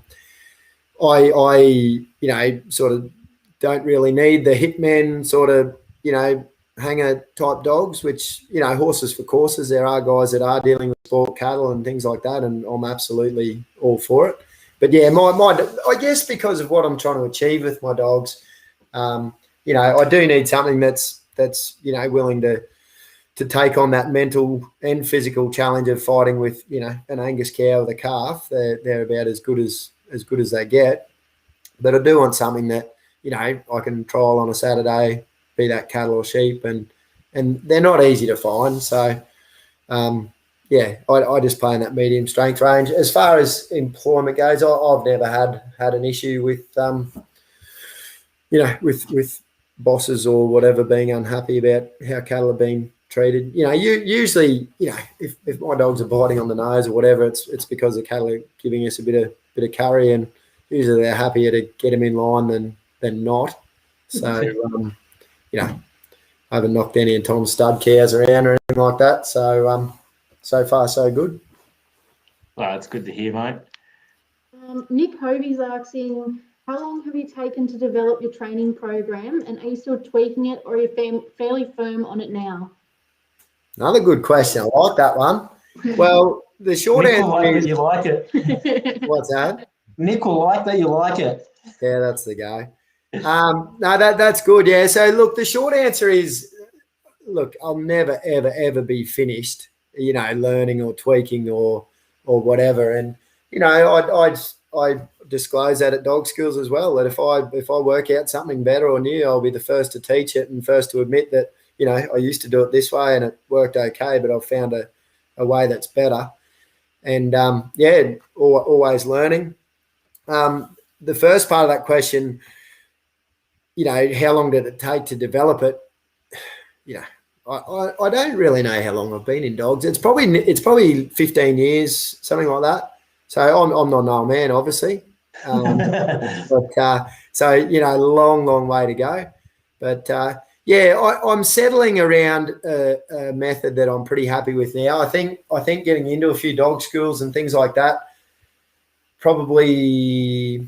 Speaker 3: sort of don't really need the hitmen sort of, hanger type dogs, which, horses for courses. There are guys that are dealing with spoilt cattle and things like that, and I'm absolutely all for it. But yeah, I guess because of what I'm trying to achieve with my dogs, I do need something that's willing to take on that mental and physical challenge of fighting with an Angus cow with a calf. They're about as good as they get. But I do want something that I can trial on a Saturday, be that cattle or sheep, and they're not easy to find. So. I just play in that medium strength range. As far as employment goes, I've never had an issue with, with bosses or whatever being unhappy about how cattle are being treated. Usually, if my dogs are biting on the nose or whatever, it's because the cattle are giving us a bit of curry, and usually they're happier to get them in line than not. So, I haven't knocked any of Tom's stud cows around or anything like that. So, so far, so good.
Speaker 1: Well, that's good to hear, mate.
Speaker 2: Nick Hovey's asking, how long have you taken to develop your training program, and are you still tweaking it, or are you fairly firm on it now?
Speaker 3: Another good question. I like that one. Well, the short
Speaker 1: Nick
Speaker 3: answer
Speaker 1: will like
Speaker 3: is...
Speaker 1: that you like it.
Speaker 3: What's that?
Speaker 1: Nick will like that you like it.
Speaker 3: Yeah, that's the guy. No, that's good. Yeah. So look, the short answer is, look, I'll never, ever, ever be finished, learning or tweaking or whatever. And, I disclose that at dog schools as well, that if I work out something better or new, I'll be the first to teach it and first to admit that, I used to do it this way and it worked okay, but I've found a way that's better. And, always learning. The first part of that question, how long did it take to develop it? I don't really know how long I've been in dogs. It's probably 15 years, something like that. So I'm not an old man, obviously, but long way to go. But I'm settling around a method that I'm pretty happy with now. I think getting into a few dog schools and things like that, probably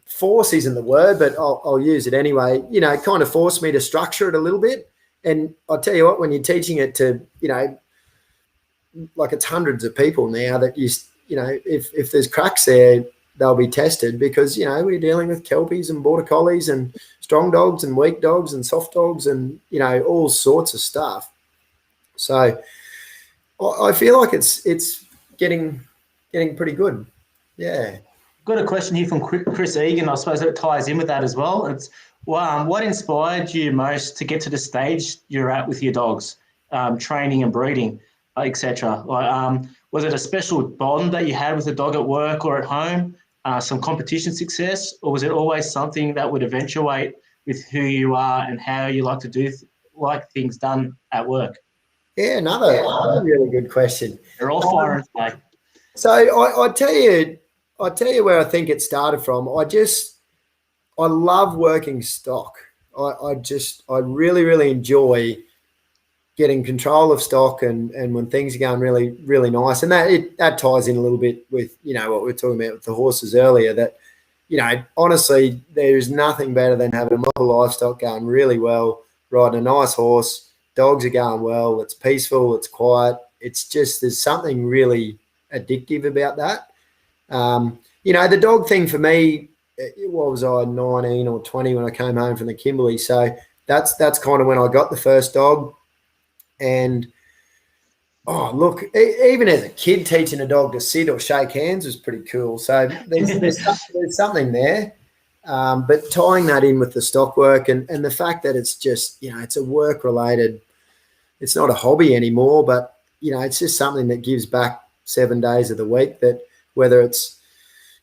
Speaker 3: force isn't the word, but I'll use it anyway. You know, kind of forced me to structure it a little bit. And I'll tell you what, when you're teaching it to, you know, like it's hundreds of people now that you know, if there's cracks there, they'll be tested because, you know, we're dealing with Kelpies and Border Collies and strong dogs and weak dogs and soft dogs and, you know, all sorts of stuff. So I feel like it's getting pretty good. Yeah.
Speaker 1: Got a question here from Chris Egan. I suppose it ties in with that as well. It's what inspired you most to get to the stage you're at with your dogs, training and breeding, etc. Was it a special bond that you had with a dog at work or at home, some competition success, or was it always something that would eventuate with who you are and how you like to do things done at work?
Speaker 3: Yeah, another really good question.
Speaker 1: They're all firing today.
Speaker 3: So I tell you where I think it started from. I love working stock. I really, really enjoy getting control of stock and when things are going really, really nice. And that ties in a little bit with, you know, what we were talking about with the horses earlier, that, you know, honestly, there's nothing better than having a model livestock going really well, riding a nice horse, dogs are going well, it's peaceful, it's quiet. It's just, there's something really addictive about that. You know, the dog thing for me, what was I, 19 or 20 when I came home from the Kimberley. So that's kind of when I got the first dog. And, oh, look, even as a kid, teaching a dog to sit or shake hands was pretty cool. So there's something there. But tying that in with the stock work and the fact that it's just, you know, it's a work-related, it's not a hobby anymore, but, you know, it's just something that gives back 7 days of the week, that whether it's,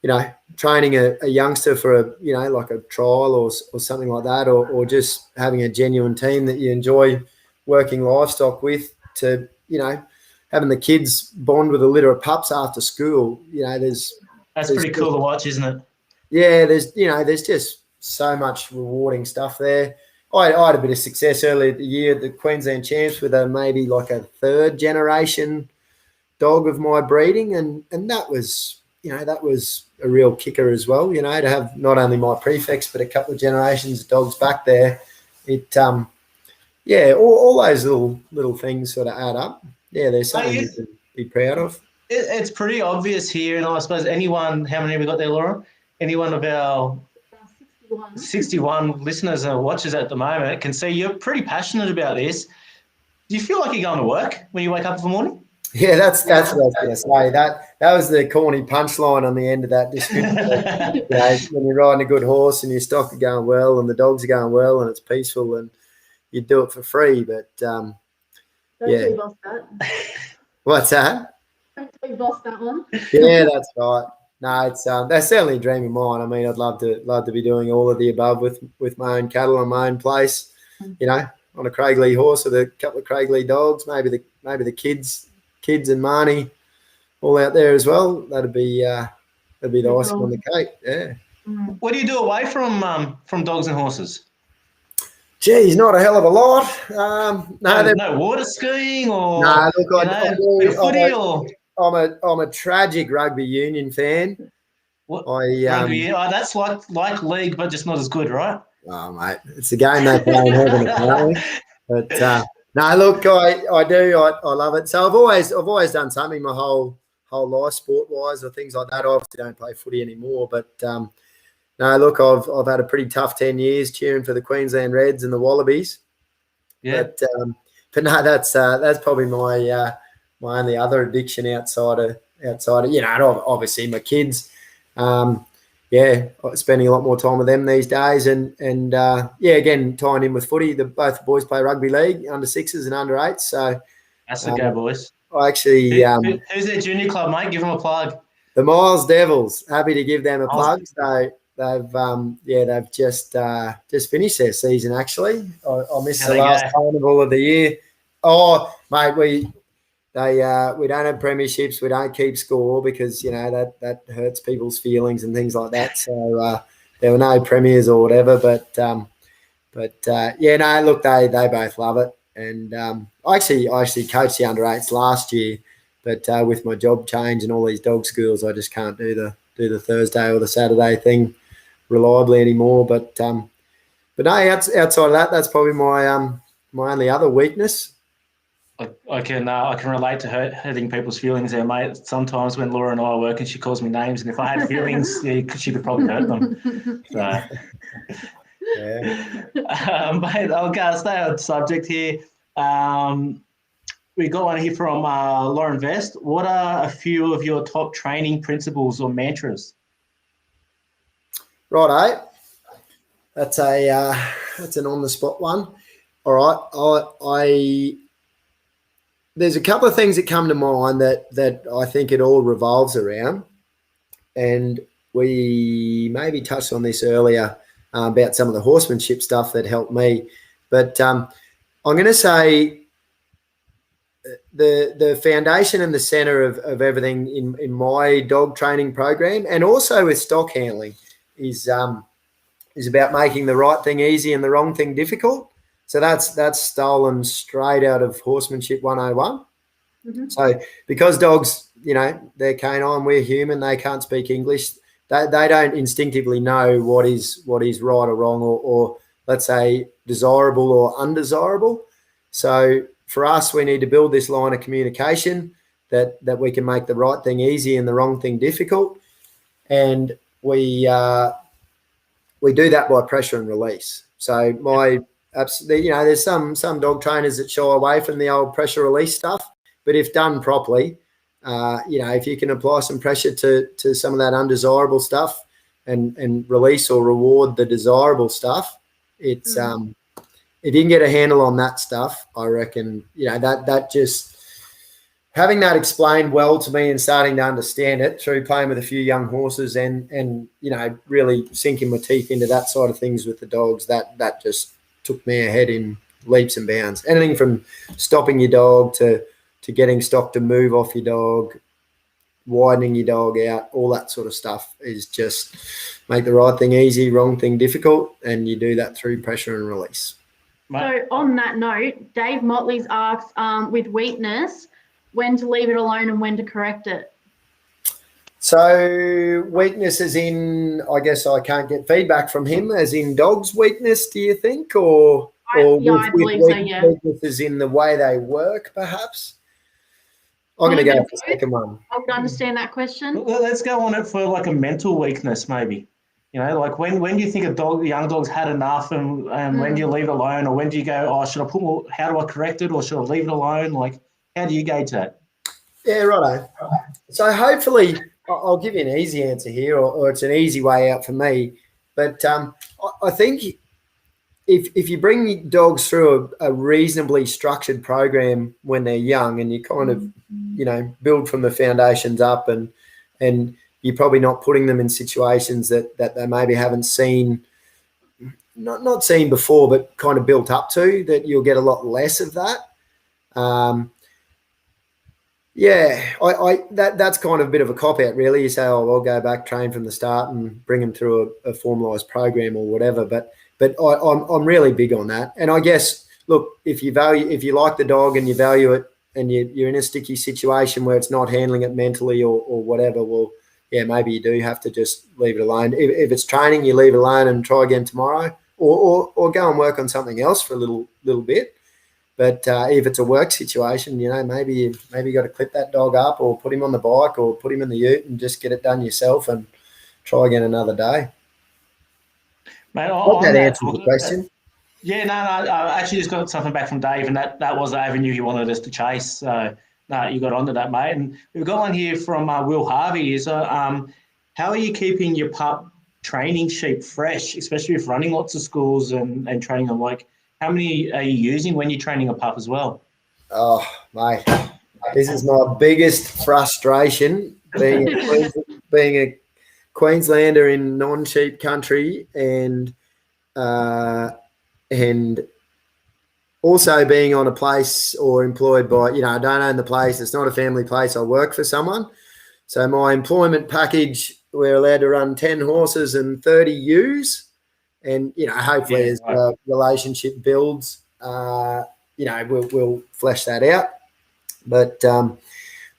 Speaker 3: you know, training a youngster for a, you know, like a trial or something like that, or just having a genuine team that you enjoy working livestock with, to, you know, having the kids bond with a litter of pups after school, you know, there's
Speaker 1: pretty cool to watch, isn't it?
Speaker 3: Yeah, there's just so much rewarding stuff there. I had a bit of success earlier the year at the Queensland Champs with maybe like a third generation dog of my breeding, and that was, you know, that was a real kicker as well, you know, to have not only my prefects but a couple of generations of dogs back there. It yeah, all those little things sort of add up. Yeah, there's something you can be proud of.
Speaker 1: It's pretty obvious here, and I suppose anyone, how many have we got there, Laura? Any one of our 61 listeners and watchers at the moment can see you're pretty passionate about this. Do you feel like you're going to work when you wake up in the morning?
Speaker 3: Yeah, that's what I was going to say. That was the corny punchline on the end of that description. You know, when you're riding a good horse and your stock are going well and the dogs are going well and it's peaceful and you do it for free. But
Speaker 2: Don't
Speaker 3: yeah.
Speaker 2: we boss that?
Speaker 3: What's that?
Speaker 2: Don't we boss that one?
Speaker 3: Yeah, that's right. No, it's that's certainly a dream of mine. I mean, I'd love to be doing all of the above with my own cattle on my own place. You know, on a Craigley horse with a couple of Craigley dogs, maybe the kids and Marnie all out there as well. That'd be the icing on the cake. Yeah.
Speaker 1: What do you do away from dogs and horses?
Speaker 3: Geez, not a hell of a lot.
Speaker 1: No water skiing or
Speaker 3: look, I'm a tragic rugby union fan.
Speaker 1: What? That's like league, but just not as good, right?
Speaker 3: Oh, mate, it's a game they play in heaven, apparently. But no, look, I do. I love it. So I've always done something my whole life, sport-wise, or things like that. I obviously don't play footy anymore, but no, look, I've had a pretty tough 10 years cheering for the Queensland Reds and the Wallabies. Yeah. But no, that's probably my only other addiction outside of, you know, obviously my kids. Yeah, spending a lot more time with them these days, and yeah, again, tying in with footy. Both the boys play rugby league, under sixes and under eights. So
Speaker 1: that's the go, boys.
Speaker 3: I actually,
Speaker 1: who's their junior club, mate? Give them a plug.
Speaker 3: The Miles Devils. Happy to give them a plug. So they've just finished their season. Actually, I missed the last carnival of the year. Oh, mate, we don't have premierships. We don't keep score because, you know, that hurts people's feelings and things like that. So there were no premiers or whatever. But yeah, no, look, they both love it. And I actually coached the under eights last year, but with my job change and all these dog schools, I just can't do do the Thursday or the Saturday thing reliably anymore. But no, outside of that, that's probably my my only other weakness.
Speaker 1: I can relate to hurting people's feelings there, mate. Sometimes when Laura and I are working, she calls me names, and if I had feelings, she could probably hurt them. So,
Speaker 3: yeah.
Speaker 1: Mate, I'll stay on subject here. We got one here from Lauren Vest. What are a few of your top training principles or mantras?
Speaker 3: Righto. That's an on the spot one. All right. There's a couple of things that come to mind that I think it all revolves around, and we maybe touched on this earlier about some of the horsemanship stuff that helped me. But I'm going to say the foundation and the center of everything in my dog training program, and also with stock handling, is about making the right thing easy and the wrong thing difficult. So that's stolen straight out of Horsemanship 101. Mm-hmm. So because dogs, they're canine, we're human, they can't speak English. They don't instinctively know what is right or wrong, or let's say desirable or undesirable. So for us, we need to build this line of communication that we can make the right thing easy and the wrong thing difficult. And we do that by pressure and release. So there's some dog trainers that shy away from the old pressure release stuff, but if done properly, if you can apply some pressure to some of that undesirable stuff and release or reward the desirable stuff, it's if you can get a handle on that stuff, I reckon that just having that explained well to me and starting to understand it through playing with a few young horses and really sinking my teeth into that side of things with the dogs, that just took me ahead in leaps and bounds. Anything from stopping your dog to getting stock to move off your dog, widening your dog out, all that sort of stuff is just make the right thing easy, wrong thing difficult, and you do that through pressure and release.
Speaker 2: So on that note, Dave Motley's asked with weakness, when to leave it alone and when to correct it.
Speaker 3: So weakness as in, I guess I can't get feedback from him, as in dog's weakness, do you think? I believe so, yeah. Weakness is in the way they work, perhaps? I'm going to go for the second one.
Speaker 2: I would understand that question.
Speaker 1: Well, let's go on it for like a mental weakness, maybe. Like when do you think a young dog's had enough, and when do you leave it alone, or when do you go, should I put more, how do I correct it, or should I leave it alone? Like, how do you gauge that?
Speaker 3: Yeah, righto. So hopefully I'll give you an easy answer here, or it's an easy way out for me. But I think if you bring dogs through a reasonably structured program when they're young, and you kind of, build from the foundations up, and you're probably not putting them in situations that they maybe haven't seen, not seen before, but kind of built up to, that you'll get a lot less of that. That's kind of a bit of a cop-out, really. You say, I'll go back, train from the start and bring them through a formalised program or whatever. But I'm really big on that. And I guess, look, if you like the dog and you value it, and you're in a sticky situation where it's not handling it mentally or whatever, well, yeah, maybe you do have to just leave it alone. If it's training, you leave it alone and try again tomorrow, or go and work on something else for a little bit. But if it's a work situation, maybe you got to clip that dog up, or put him on the bike, or put him in the ute and just get it done yourself and try again another day.
Speaker 1: Mate,
Speaker 3: hope that answers the question.
Speaker 1: Yeah, no, I actually just got something back from Dave, and that was the avenue he wanted us to chase. So, no, you got onto that, mate. And we've got one here from Will Harvey. How are you keeping your pup training sheep fresh, especially with running lots of schools and training them? Like, how many are you using when you're training a pup as well?
Speaker 3: Oh, mate, this is my biggest frustration, being a Queenslander in non-sheep country, and also being on a place or employed by, I don't own the place. It's not a family place. I work for someone. So my employment package, we're allowed to run 10 horses and 30 ewes. And, hopefully as the relationship builds, we'll flesh that out. But,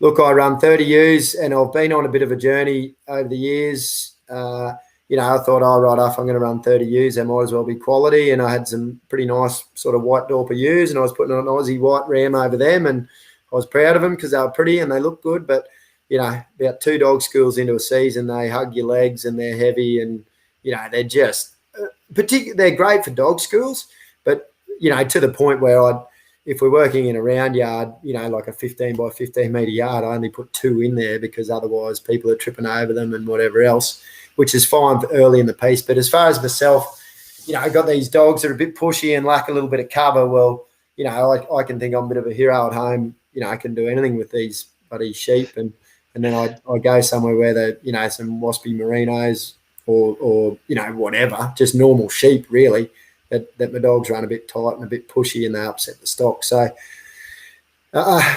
Speaker 3: look, I run 30 U's, and I've been on a bit of a journey over the years. I thought, oh, right off, I'm going to run 30 U's. They might as well be quality. And I had some pretty nice sort of white Dorper U's, and I was putting on an Aussie white ram over them, and I was proud of them because they were pretty and they looked good. But, about 2 dog schools into a season, they hug your legs and they're heavy, and, they're just they're great for dog schools. But, to the point where if we're working in a round yard, like a 15 by 15 metre yard, I only put 2 in there because otherwise people are tripping over them and whatever else, which is fine for early in the piece. But as far as myself, I got these dogs that are a bit pushy and lack a little bit of cover. Well, I can think I'm a bit of a hero at home. I can do anything with these bloody sheep. And then I go somewhere where they're, some waspy merinos or whatever, just normal sheep really, that my dogs run a bit tight and a bit pushy and they upset the stock. So,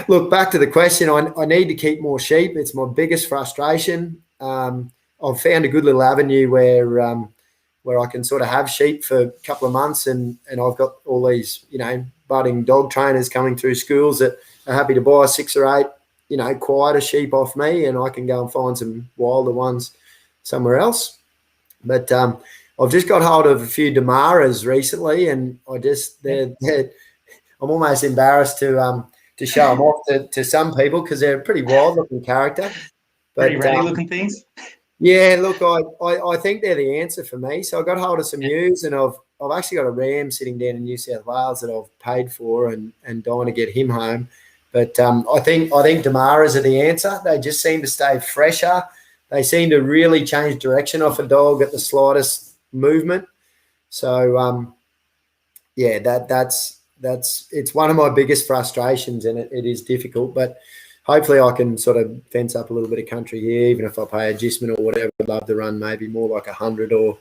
Speaker 3: look, back to the question, I need to keep more sheep. It's my biggest frustration. I've found a good little avenue where I can sort of have sheep for a couple of months, and I've got all these, budding dog trainers coming through schools that are happy to buy 6 or 8, quieter sheep off me, and I can go and find some wilder ones somewhere else. But I've just got hold of a few Damaras recently, and I'm almost embarrassed to show them off to some people because they're a pretty wild looking character. But,
Speaker 1: pretty ratty looking things.
Speaker 3: Yeah, look, I think they're the answer for me. So I got hold of some ewes, and I've actually got a ram sitting down in New South Wales that I've paid for and dying to get him home. But I think Damaras are the answer. They just seem to stay fresher. They seem to really change direction off a dog at the slightest movement. So that's it's one of my biggest frustrations, and it is difficult, but hopefully I can sort of fence up a little bit of country here, even if I pay adjustment or whatever. I'd love to run maybe more like 100 or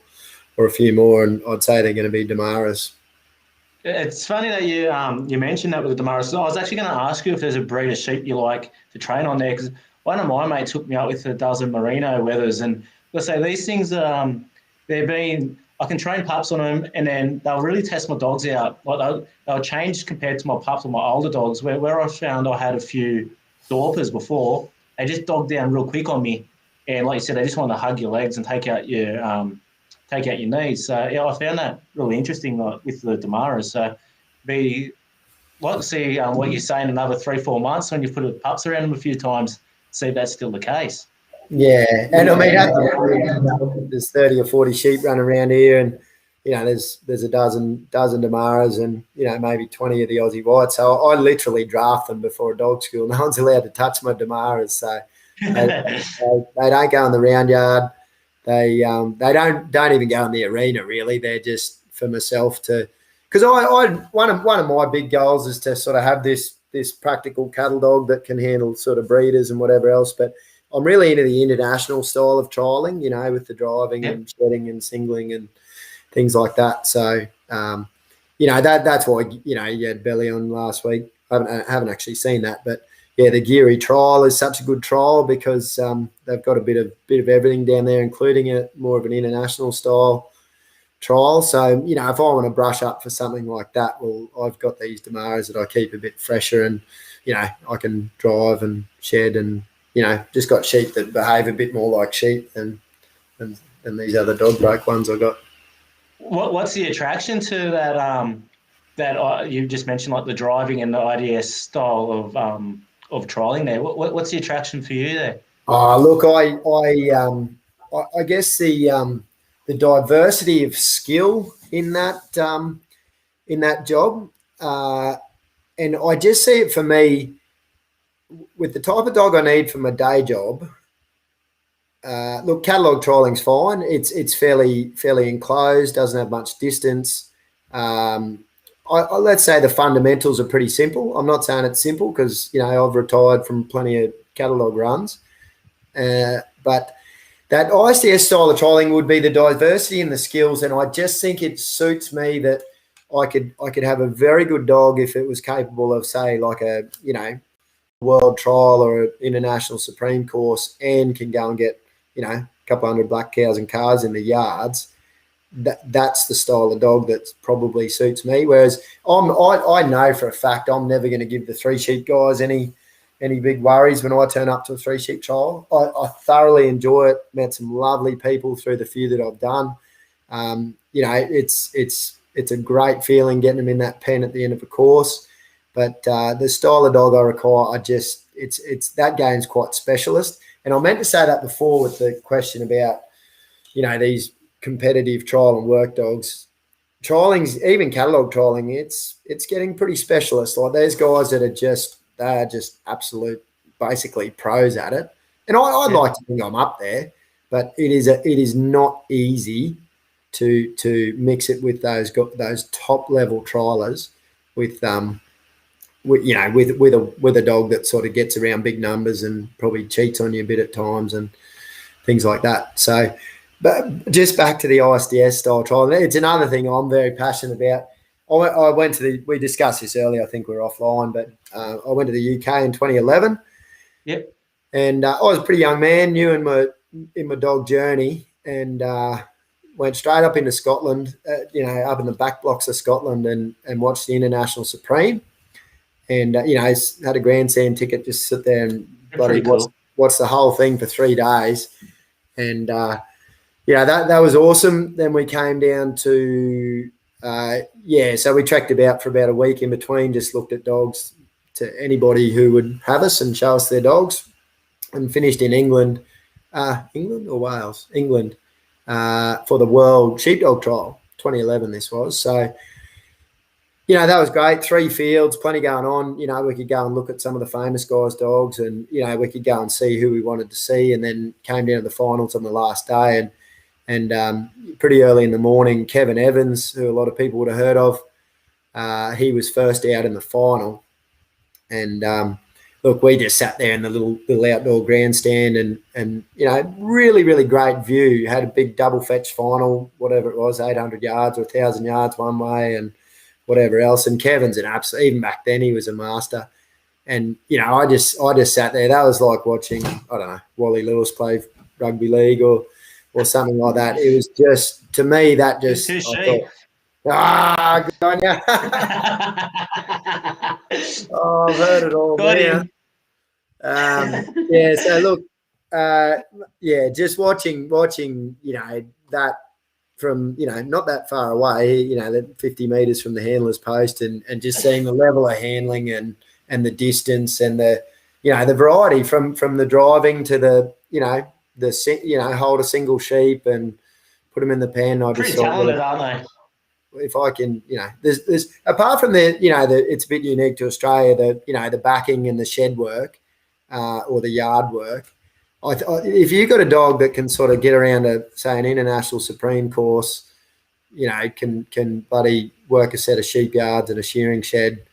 Speaker 3: a few more, and I'd say they're going to be Damaras.
Speaker 1: It's funny that you mentioned that with the Damaras. So I was actually going to ask you if there's a breed of sheep you like to train on there, because one of my mates hooked me up with a dozen merino weathers, and let's say these things, I can train pups on them, and then they'll really test my dogs out. Like they'll change compared to my pups or my older dogs, where I found I had a few Dorpers before, they just dogged down real quick on me, and like you said, they just want to hug your legs and take out your knees. So I found that really interesting, like, with the Damaras. So be like to see what you say in another 3-4 months when you put the pups around them a few times, see if that's still the case.
Speaker 3: Yeah, and I mean, there's 30 or 40 sheep running around here, and there's a dozen Damaras, and maybe 20 of the Aussie whites. So I literally draft them before a dog school. No one's allowed to touch my Damaras, so they don't go in the round yard. They don't even go in the arena really. They're just for myself to, because one of my big goals is to sort of have this practical cattle dog that can handle sort of breeders and whatever else, but I'm really into the international style of trialing, with the driving and shedding and singling and things like that. So, that's why, you had Belly on last week. I haven't actually seen that, but yeah, the Geary trial is such a good trial because they've got a bit of everything down there, including more of an international style trial. So, if I want to brush up for something like that, well, I've got these Damaras that I keep a bit fresher, and, I can drive and shed, and, just got sheep that behave a bit more like sheep than these other dog break ones I got.
Speaker 1: What's the attraction to that you just mentioned, like the driving and the IDS style of trialing there? What's the attraction for you there?
Speaker 3: Look, I guess the diversity of skill in that job, and I just see it for me with the type of dog I need for my day job. Look, catalogue trialing's fine. It's fairly enclosed, doesn't have much distance. Let's say the fundamentals are pretty simple. I'm not saying it's simple because, I've retired from plenty of catalogue runs. But that ICS style of trialing would be the diversity in the skills, and I just think it suits me that I could have a very good dog if it was capable of, say, like a, world trial or an international supreme course, and can go and get, a couple hundred black cows and calves in the yards. That's the style of dog that probably suits me. Whereas I know for a fact I'm never going to give the 3 sheep guys any any big worries when I turn up to a 3-sheep trial. I thoroughly enjoy it. Met some lovely people through the few that I've done. It's a great feeling getting them in that pen at the end of a course. But the style of dog I require, it's that game's quite specialist. And I meant to say that before with the question about, these competitive trial and work dogs. Trialing's, even catalogue trialing, it's getting pretty specialist. Like there's guys that are just absolute, basically pros at it. And I'd like to think I'm up there, but it is not easy to mix it with those top level trialers with a dog that sort of gets around big numbers and probably cheats on you a bit at times and things like that. So, but just back to the ISDS style trial, it's another thing I'm very passionate about. I went to we discussed this earlier, I think we were offline, but I went to the UK in 2011.
Speaker 1: Yep.
Speaker 3: And I was a pretty young man, new in my dog journey, and went straight up into Scotland, up in the back blocks of Scotland, and watched the International Supreme. And, had a grandstand ticket, just sit there and bloody watch the whole thing for 3 days. And, that was awesome. Then we came down to, so we trekked about for about a week in between, just looked at dogs to anybody who would have us and show us their dogs, and finished in England or Wales? England, for the World Sheepdog Trial, 2011 this was. So, that was great. 3 fields, plenty going on. We could go and look at some of the famous guys' dogs, and, we could go and see who we wanted to see, and then came down to the finals on the last day. And pretty early in the morning, Kevin Evans, who a lot of people would have heard of, he was first out in the final. And, look, we just sat there in the little outdoor grandstand and really, really great view. Had a big double fetch final, whatever it was, 800 yards or 1,000 yards one way and whatever else. And Kevin's an absolute, even back then he was a master. And, I just sat there. That was like watching, I don't know, Wally Lewis play rugby league or something like that. It was just, to me, that just, I thought, good on ya. Oh, I've heard it all now. So look, just watching, that from, not that far away, that 50 metres from the handler's post, and just seeing the level of handling and the distance and the variety from the driving to the, hold a single sheep and put them in the pen. I just
Speaker 1: pretty talented, aren't they?
Speaker 3: If I can, there's apart from it's a bit unique to Australia, the backing and the shed work, or the yard work. If you've got a dog that can sort of get around say an International Supreme course, can bloody work a set of sheep yards and a shearing shed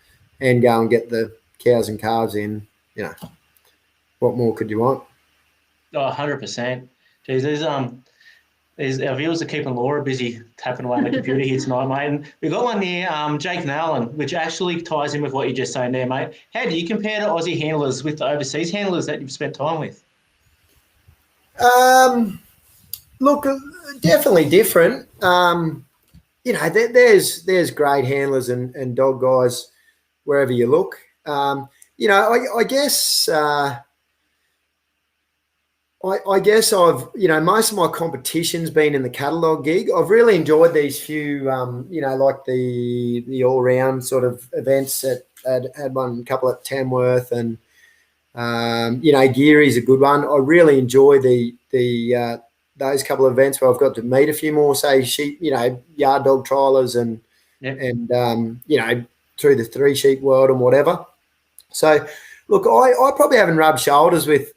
Speaker 3: and go and get the cows and calves in, what more could you want?
Speaker 1: Oh, 100%. Geez, our viewers are keeping Laura busy tapping away on the computer here tonight, mate. And we've got one here, Jake Nolan, which actually ties in with what you're just saying there, mate. How do you compare to Aussie handlers with the overseas handlers that you've spent time with?
Speaker 3: Look, definitely different. There's great handlers and dog guys wherever you look. I guess I guess I've, most of my competition's been in the catalogue gig. I've really enjoyed these few, like the all-round sort of events that had one couple at Tamworth, and, Geary's a good one. I really enjoy those couple of events where I've got to meet a few more, say, sheep, yard dog trialers and through the 3-sheep world and whatever. So, look, I probably haven't rubbed shoulders with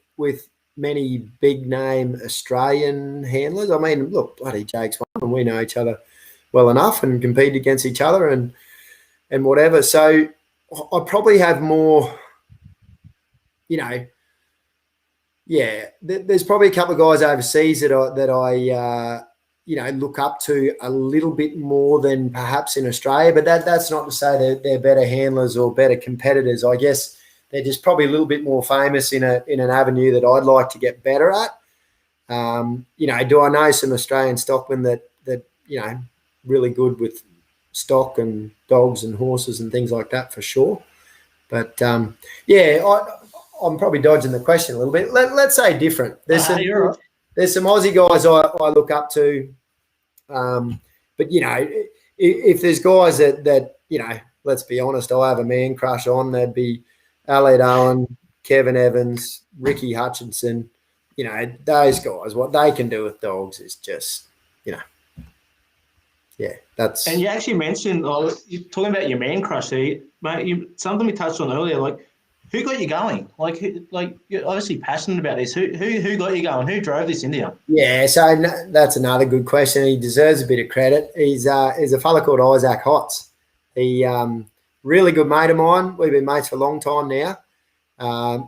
Speaker 3: many big name Australian handlers. I mean, look, bloody Jake's one, and we know each other well enough and compete against each other and whatever. So I probably have more, there's probably a couple of guys overseas that I look up to a little bit more than perhaps in Australia, but that's not to say they're better handlers or better competitors. I guess they're just probably a little bit more famous in an avenue that I'd like to get better at. Do I know some Australian stockmen that really good with stock and dogs and horses and things like that, for sure. But I'm probably dodging the question a little bit. Let's say different. There's
Speaker 1: You're right.
Speaker 3: some Aussie guys I look up to, but if there's guys that let's be honest, I have a man crush on. There'd be Elliot Owen, Kevin Evans, Ricky Hutchinson. Those guys. What they can do with dogs is just, that's.
Speaker 1: And you actually mentioned, you're talking about your man crush there, mate. Something we touched on earlier, like who got you going? Like you're obviously passionate about this. Who got you going? Who drove this into you?
Speaker 3: Yeah, so that's another good question. He deserves a bit of credit. He's a fella called Isaac Hotz. He really good mate of mine. We've been mates for a long time now.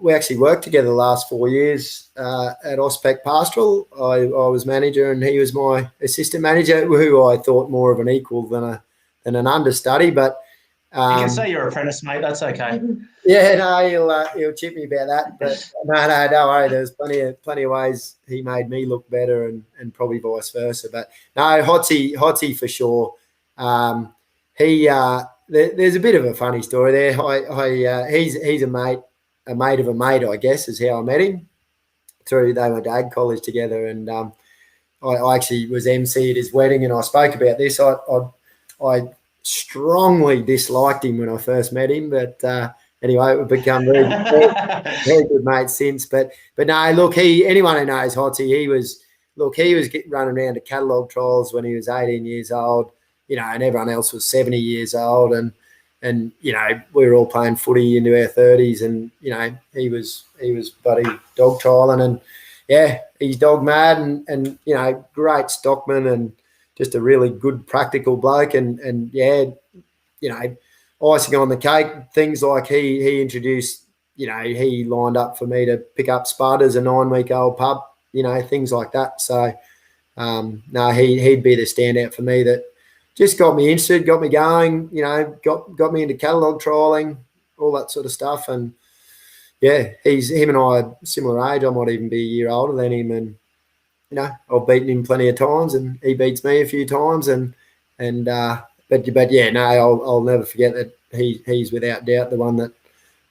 Speaker 3: We actually worked together the last 4 years at Auspec Pastoral. I was manager and he was my assistant manager, who I thought more of an equal than an understudy. But
Speaker 1: you can say you're apprentice, mate. That's okay.
Speaker 3: Yeah, no, he'll chip me about that. But no, don't worry. There's plenty of ways he made me look better, and probably vice versa. But no, Hotsy for sure. There's a bit of a funny story there. He's a mate of a mate, I guess, is how I met him. They went to ag college together, and I actually was MC at his wedding, and I spoke about this. I strongly disliked him when I first met him, but anyway, we've become very, very good mates since. But no, look, anyone who knows Hotsy, he was running around to catalogue trials when he was 18 years old, and everyone else was 70 years old, and we were all playing footy into our 30s, and he was bloody dog trialing, and yeah, he's dog mad, and great stockman, and just a really good practical bloke, and yeah, icing on the cake, things like he introduced, he lined up for me to pick up Spud as a 9-week-old pup, things like that. So no, he'd be the standout for me that just got me interested, got me going, got me into catalogue trialing, all that sort of stuff. And yeah, him and I are similar age. I might even be a year older than him, and I've beaten him plenty of times, and he beats me a few times, but yeah, no, I'll never forget that he's without doubt the one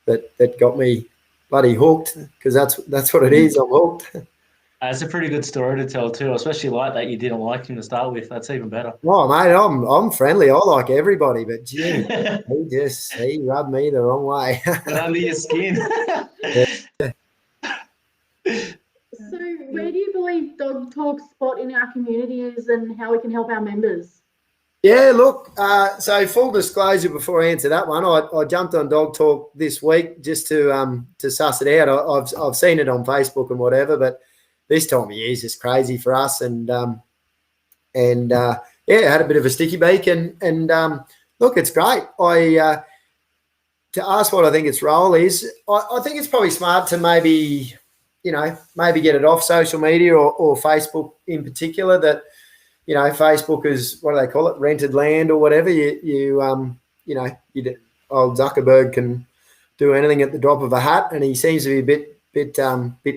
Speaker 3: that got me bloody hooked, because that's what it is. I'm hooked.
Speaker 1: It's a pretty good story to tell too, especially like that you didn't like him to start with. That's even better.
Speaker 3: Oh mate, I'm friendly. I like everybody, but gee, he rubbed me the wrong way.
Speaker 1: Under your skin.
Speaker 2: So where do you believe Dog Talk's spot in our community is, and how we can help our members?
Speaker 3: Yeah, look, so full disclosure before I answer that one, I jumped on Dog Talk this week just to suss it out. I've seen it on Facebook and whatever, but this time of year is just crazy for us, and yeah, had a bit of a sticky beak, and look, it's great. To ask what I think its role is, I think it's probably smart to maybe get it off social media or Facebook in particular. That Facebook is, what do they call it, rented land or whatever. Old Zuckerberg can do anything at the drop of a hat, and he seems to be a bit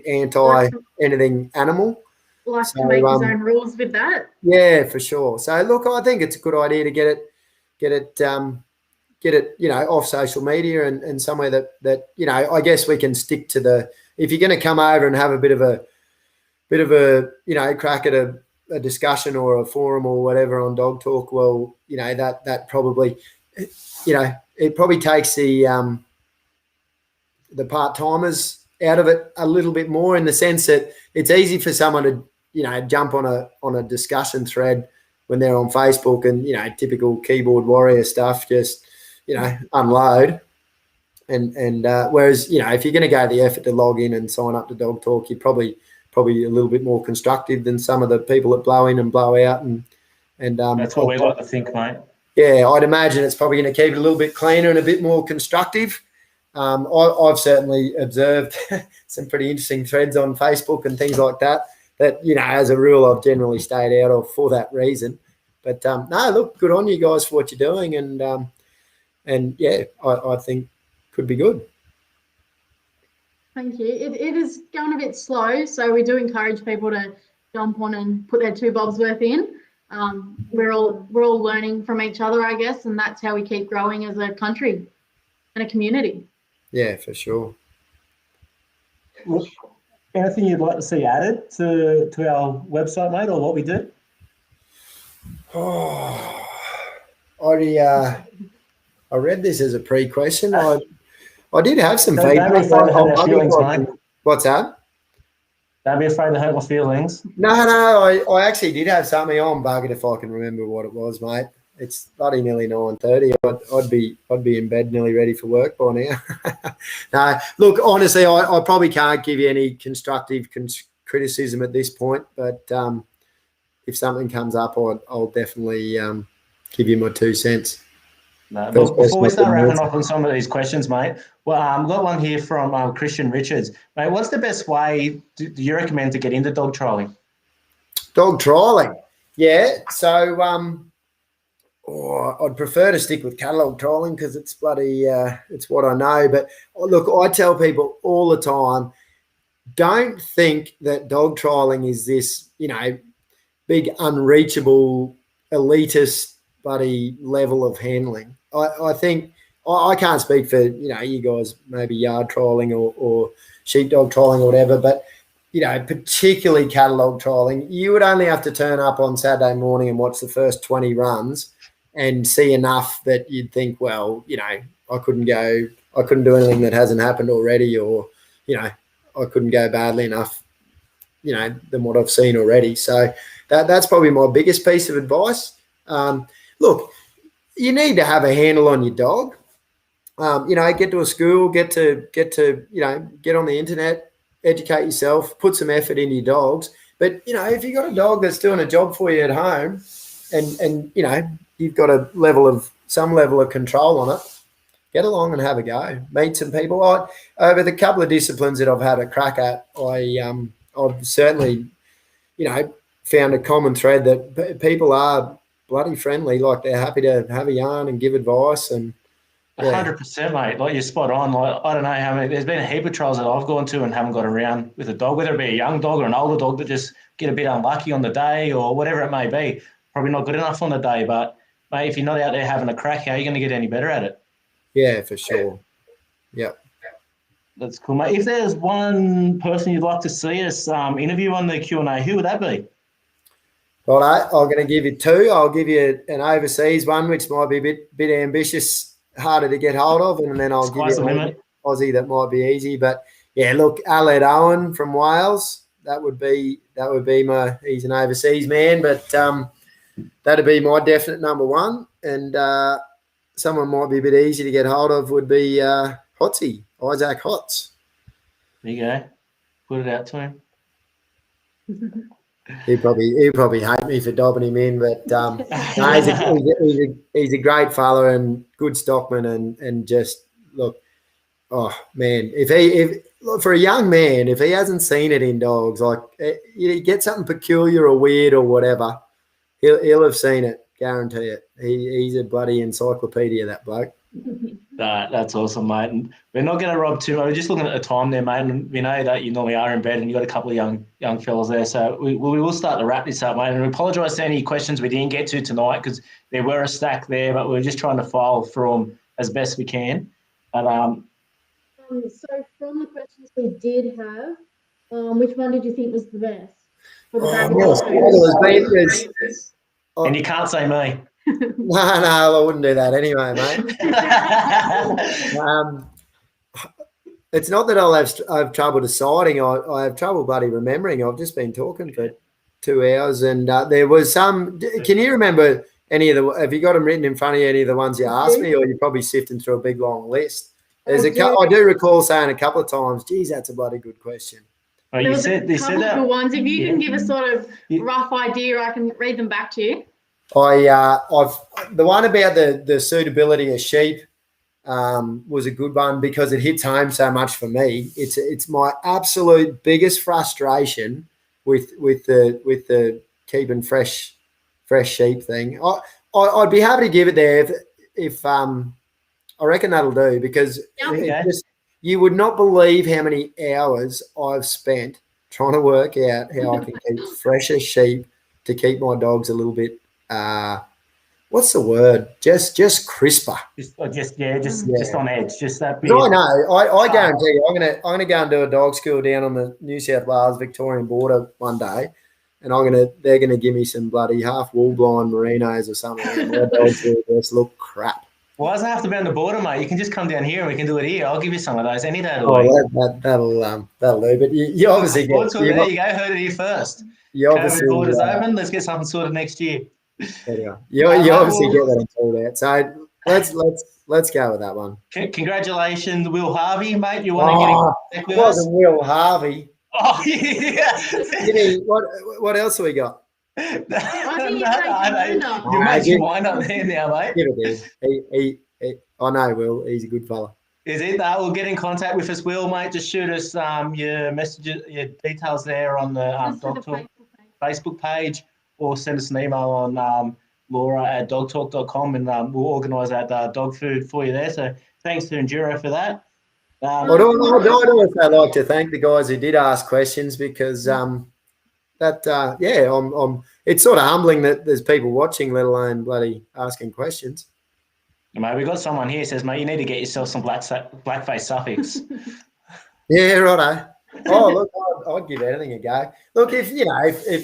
Speaker 3: anti anything animal.
Speaker 2: Likes to make his own rules with that.
Speaker 3: Yeah, for sure. So look, I think it's a good idea to get it off social media and somewhere that I guess we can stick to the. If you're going to come over and have a bit of a crack at a discussion or a forum or whatever on Dog Talk, well, that probably, it probably takes the part-timers out of it a little bit more, in the sense that it's easy for someone to, jump on a discussion thread when they're on Facebook and, typical keyboard warrior stuff, just, unload. And whereas, if you're going to go the effort to log in and sign up to Dog Talk, you're probably a little bit more constructive than some of the people that blow in and blow out. And
Speaker 1: that's what we like to think, mate.
Speaker 3: Yeah, I'd imagine it's probably going to keep it a little bit cleaner and a bit more constructive. I've certainly observed some pretty interesting threads on Facebook and things like that, as a rule, I've generally stayed out of for that reason. But no, look, good on you guys for what you're doing. And yeah, I think could be good.
Speaker 2: Thank you. It is going a bit slow, so we do encourage people to jump on and put their 2 bobs worth in. We're all learning from each other, I guess, and that's how we keep growing as a country and a community.
Speaker 3: Yeah, for sure.
Speaker 1: Anything you'd like to see added to our website, mate, or what we do?
Speaker 3: Oh, I read this as a pre-question. I did have some
Speaker 1: Don't
Speaker 3: feedback.
Speaker 1: be afraid to hurt
Speaker 3: I'll
Speaker 1: our
Speaker 3: bug
Speaker 1: feelings,
Speaker 3: if I
Speaker 1: mate.
Speaker 3: can- What's that?
Speaker 1: Don't be afraid to hurt my feelings.
Speaker 3: No, I actually did have something on buggered if I can remember what it was, mate. It's bloody nearly 9:30. I'd be in bed nearly ready for work by now. No, look, honestly, I probably can't give you any constructive criticism at this point, but if something comes up, I'll definitely give you my 2 cents.
Speaker 1: No,
Speaker 3: First
Speaker 1: but before we
Speaker 3: question
Speaker 1: start
Speaker 3: I
Speaker 1: wrapping
Speaker 3: didn't
Speaker 1: up on some of these questions, mate, well, I've got one here from Christian Richards. Mate, what's the best way do you recommend to get into dog trialing?
Speaker 3: Dog trialing. Yeah. So I'd prefer to stick with catalogue trialing because it's bloody it's what I know. But look, I tell people all the time, don't think that dog trialing is this, big unreachable elitist bloody level of handling. I think I can't speak for you guys maybe yard trialing or sheepdog trialing or whatever, but particularly catalogue trialing, you would only have to turn up on Saturday morning and watch the first 20 runs and see enough that you'd think, well, I couldn't do anything that hasn't happened already, or I couldn't go badly enough than what I've seen already. So that's probably my biggest piece of advice. Look, you need to have a handle on your dog. Get to a school, get to get on the internet, educate yourself, put some effort into your dogs. But if you've got a dog that's doing a job for you at home, and you've got some level of control on it, get along and have a go. Meet some people. Over the couple of disciplines that I've had a crack at, I've certainly, found a common thread that people are bloody friendly. Like they're happy to have a yarn and give advice. And
Speaker 1: 100%, mate. Like you're spot on. Like I don't know how many. There's been a heap of trials that I've gone to and haven't got around with a dog, whether it be a young dog or an older dog that just get a bit unlucky on the day or whatever it may be. Probably not good enough on the day, but mate, if you're not out there having a crack, how are you going to get any better at it?
Speaker 3: Yeah, for sure. Yeah.
Speaker 1: That's cool, mate. If there's one person you'd like to see us interview on the Q&A, who would that be?
Speaker 3: All right, I'm going to give you two. I'll give you an overseas one, which might be a bit ambitious, harder to get hold of, and then I'll give you an Aussie that might be easy. But yeah, look, Aled Owen from Wales. That would be my. He's an overseas man, but that'd be my definite number one. And someone might be a bit easy to get hold of would be Hotsy, Isaac Hotz.
Speaker 1: There you go. Put it out to him.
Speaker 3: He'd probably hate me for dobbing him in, but no, he's a great fella and good stockman, and just look, oh man, if for a young man, if he hasn't seen it in dogs, like you get something peculiar or weird or whatever, he'll have seen it, guarantee it. He's a bloody encyclopedia, that bloke.
Speaker 1: That's awesome, mate. And we're not going to rob too much. We're just looking at the time there, mate, and we know that you normally are in bed and you've got a couple of young fellas there. So we will start to wrap this up, mate. And we apologise for any questions we didn't get to tonight because there were a stack there, but we're just trying to file through them as best we can. But
Speaker 2: so from the questions we did have, which one did you think was the best? For the
Speaker 1: and you can't say me.
Speaker 3: No, I wouldn't do that anyway, mate. It's not that I have trouble deciding. I have trouble bloody remembering. I've just been talking for 2 hours, and there was some. Can you remember any of the? Have you got them written in front of you? Any of the ones you asked me, or you're probably sifting through a big long list? There's I do recall saying a couple of times, "Geez, that's a bloody good question."
Speaker 1: Well, you said that.
Speaker 2: Good ones. If you can give a sort of rough idea, I can read them back to you.
Speaker 3: I've the one about the suitability of sheep was a good one because it hits home so much for me. It's my absolute biggest frustration with the keeping fresh sheep thing. I'd be happy to give it there if I reckon that'll do because you would not believe how many hours I've spent trying to work out how I can keep fresher sheep to keep my dogs a little bit what's the word? Just crisper.
Speaker 1: Just on edge. Just that bit.
Speaker 3: I know. I guarantee you, I'm gonna go and do a dog school down on the New South Wales Victorian border one day, and they're gonna give me some bloody half wool blind merinos or something. And my dogs will just look crap.
Speaker 1: Why does it have to be on the border, mate? You can just come down here and we can do it here. I'll give you some of those any day of the week.
Speaker 3: That'll do. But you obviously
Speaker 1: there you go. Heard it here first.
Speaker 3: You obviously
Speaker 1: borders open. Let's get something sorted next year.
Speaker 3: You obviously get that sorted out. So let's go with that one.
Speaker 1: Congratulations, Will Harvey, mate. You want to get in contact with us?
Speaker 3: It wasn't Will Harvey.
Speaker 1: Oh yeah.
Speaker 3: What else have we got?
Speaker 1: You made your mind up there now, mate.
Speaker 3: Give it there. I know Will. He's a good fella.
Speaker 1: Is it? We'll get in contact with us, Will, mate. Just shoot us your messages, your details there on the Dog Talk Facebook page, or send us an email on laura@dogtalk.com, and we'll organise that dog food for you there. So thanks to Enduro for that.
Speaker 3: I'd also like to thank the guys who did ask questions, because it's sort of humbling that there's people watching, let alone bloody asking questions.
Speaker 1: Mate, we've got someone here says, mate, you need to get yourself some blackface suffix.
Speaker 3: Yeah, righto. Oh, look, I'd give anything a go. Look, if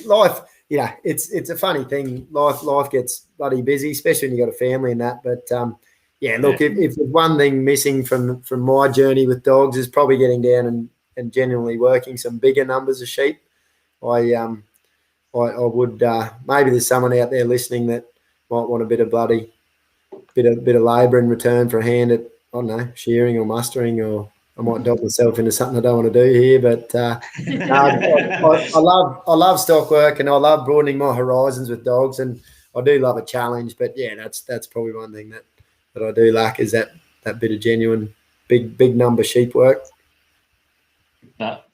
Speaker 3: life, it's a funny thing. Life gets bloody busy, especially when you got a family and that. But look, if there's one thing missing from my journey with dogs, is probably getting down and genuinely working some bigger numbers of sheep. I would maybe there's someone out there listening that might want a bit of labour in return for a hand at, I don't know, shearing or mustering, or I might dob myself into something I don't want to do here. But I love stock work, and I love broadening my horizons with dogs, and I do love a challenge. But that's probably one thing that I do lack, is that bit of genuine big number sheep work.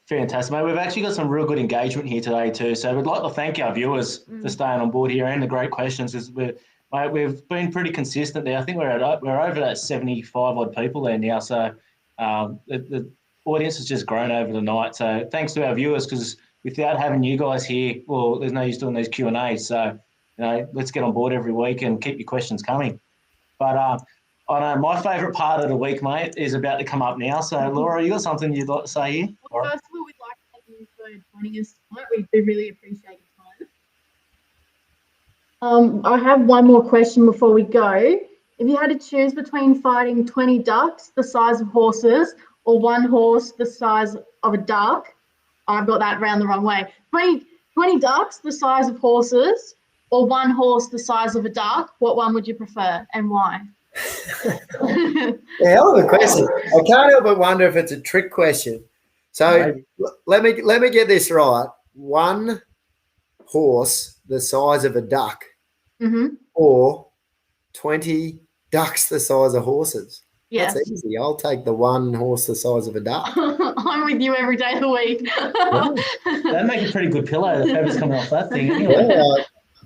Speaker 1: Fantastic, mate. We've actually got some real good engagement here today too. So we'd like to thank our viewers for staying on board here and the great questions. We've been pretty consistent there. I think we're over that 75 odd people there now. So the audience has just grown over the night. So thanks to our viewers, because without having you guys here, well, there's no use doing these Q&As. So let's get on board every week and keep your questions coming. But I know my favourite part of the week, mate, is about to come up now. So Laura, you got something you'd like to say here?
Speaker 2: Well, first of all, we'd like to thank you for joining us tonight. We do really appreciate your time. I have one more question before we go. If you had to choose between fighting 20 ducks the size of horses, or one horse the size of a duck, I've got that round the wrong way. 20 ducks the size of horses, or one horse the size of a duck, what one would you prefer and why?
Speaker 3: Hell of a question. I can't help but wonder if it's a trick question. So let me get this right. One horse the size of a duck, or 20 ducks the size of horses.
Speaker 2: Yes.
Speaker 3: That's easy. I'll take the one horse the size of a duck.
Speaker 2: I'm with you every day of the week.
Speaker 1: That'd make a pretty good pillow. The feather's coming off that thing.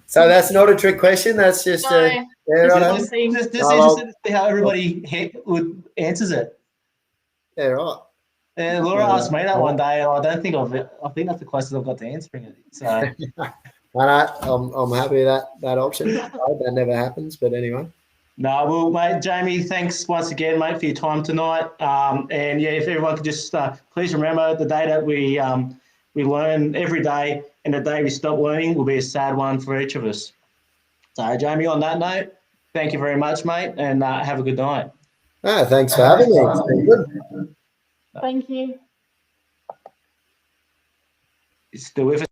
Speaker 3: So that's not a trick question. That's just
Speaker 1: just interested to see how everybody answers it.
Speaker 3: Yeah, right.
Speaker 1: Laura asked me that one day, and I think that's the closest I've got to answering it. So
Speaker 3: I'm happy with that option. I hope that never happens, but anyway.
Speaker 1: No, well, mate, Jamie, thanks once again, mate, for your time tonight. And if everyone could just please remember the day that we learn every day, and the day we stop learning will be a sad one for each of us. So, Jamie, on that note, thank you very much, mate, and have a good night.
Speaker 3: Thanks for having me. It's been good.
Speaker 2: Thank you.
Speaker 1: It's still with us.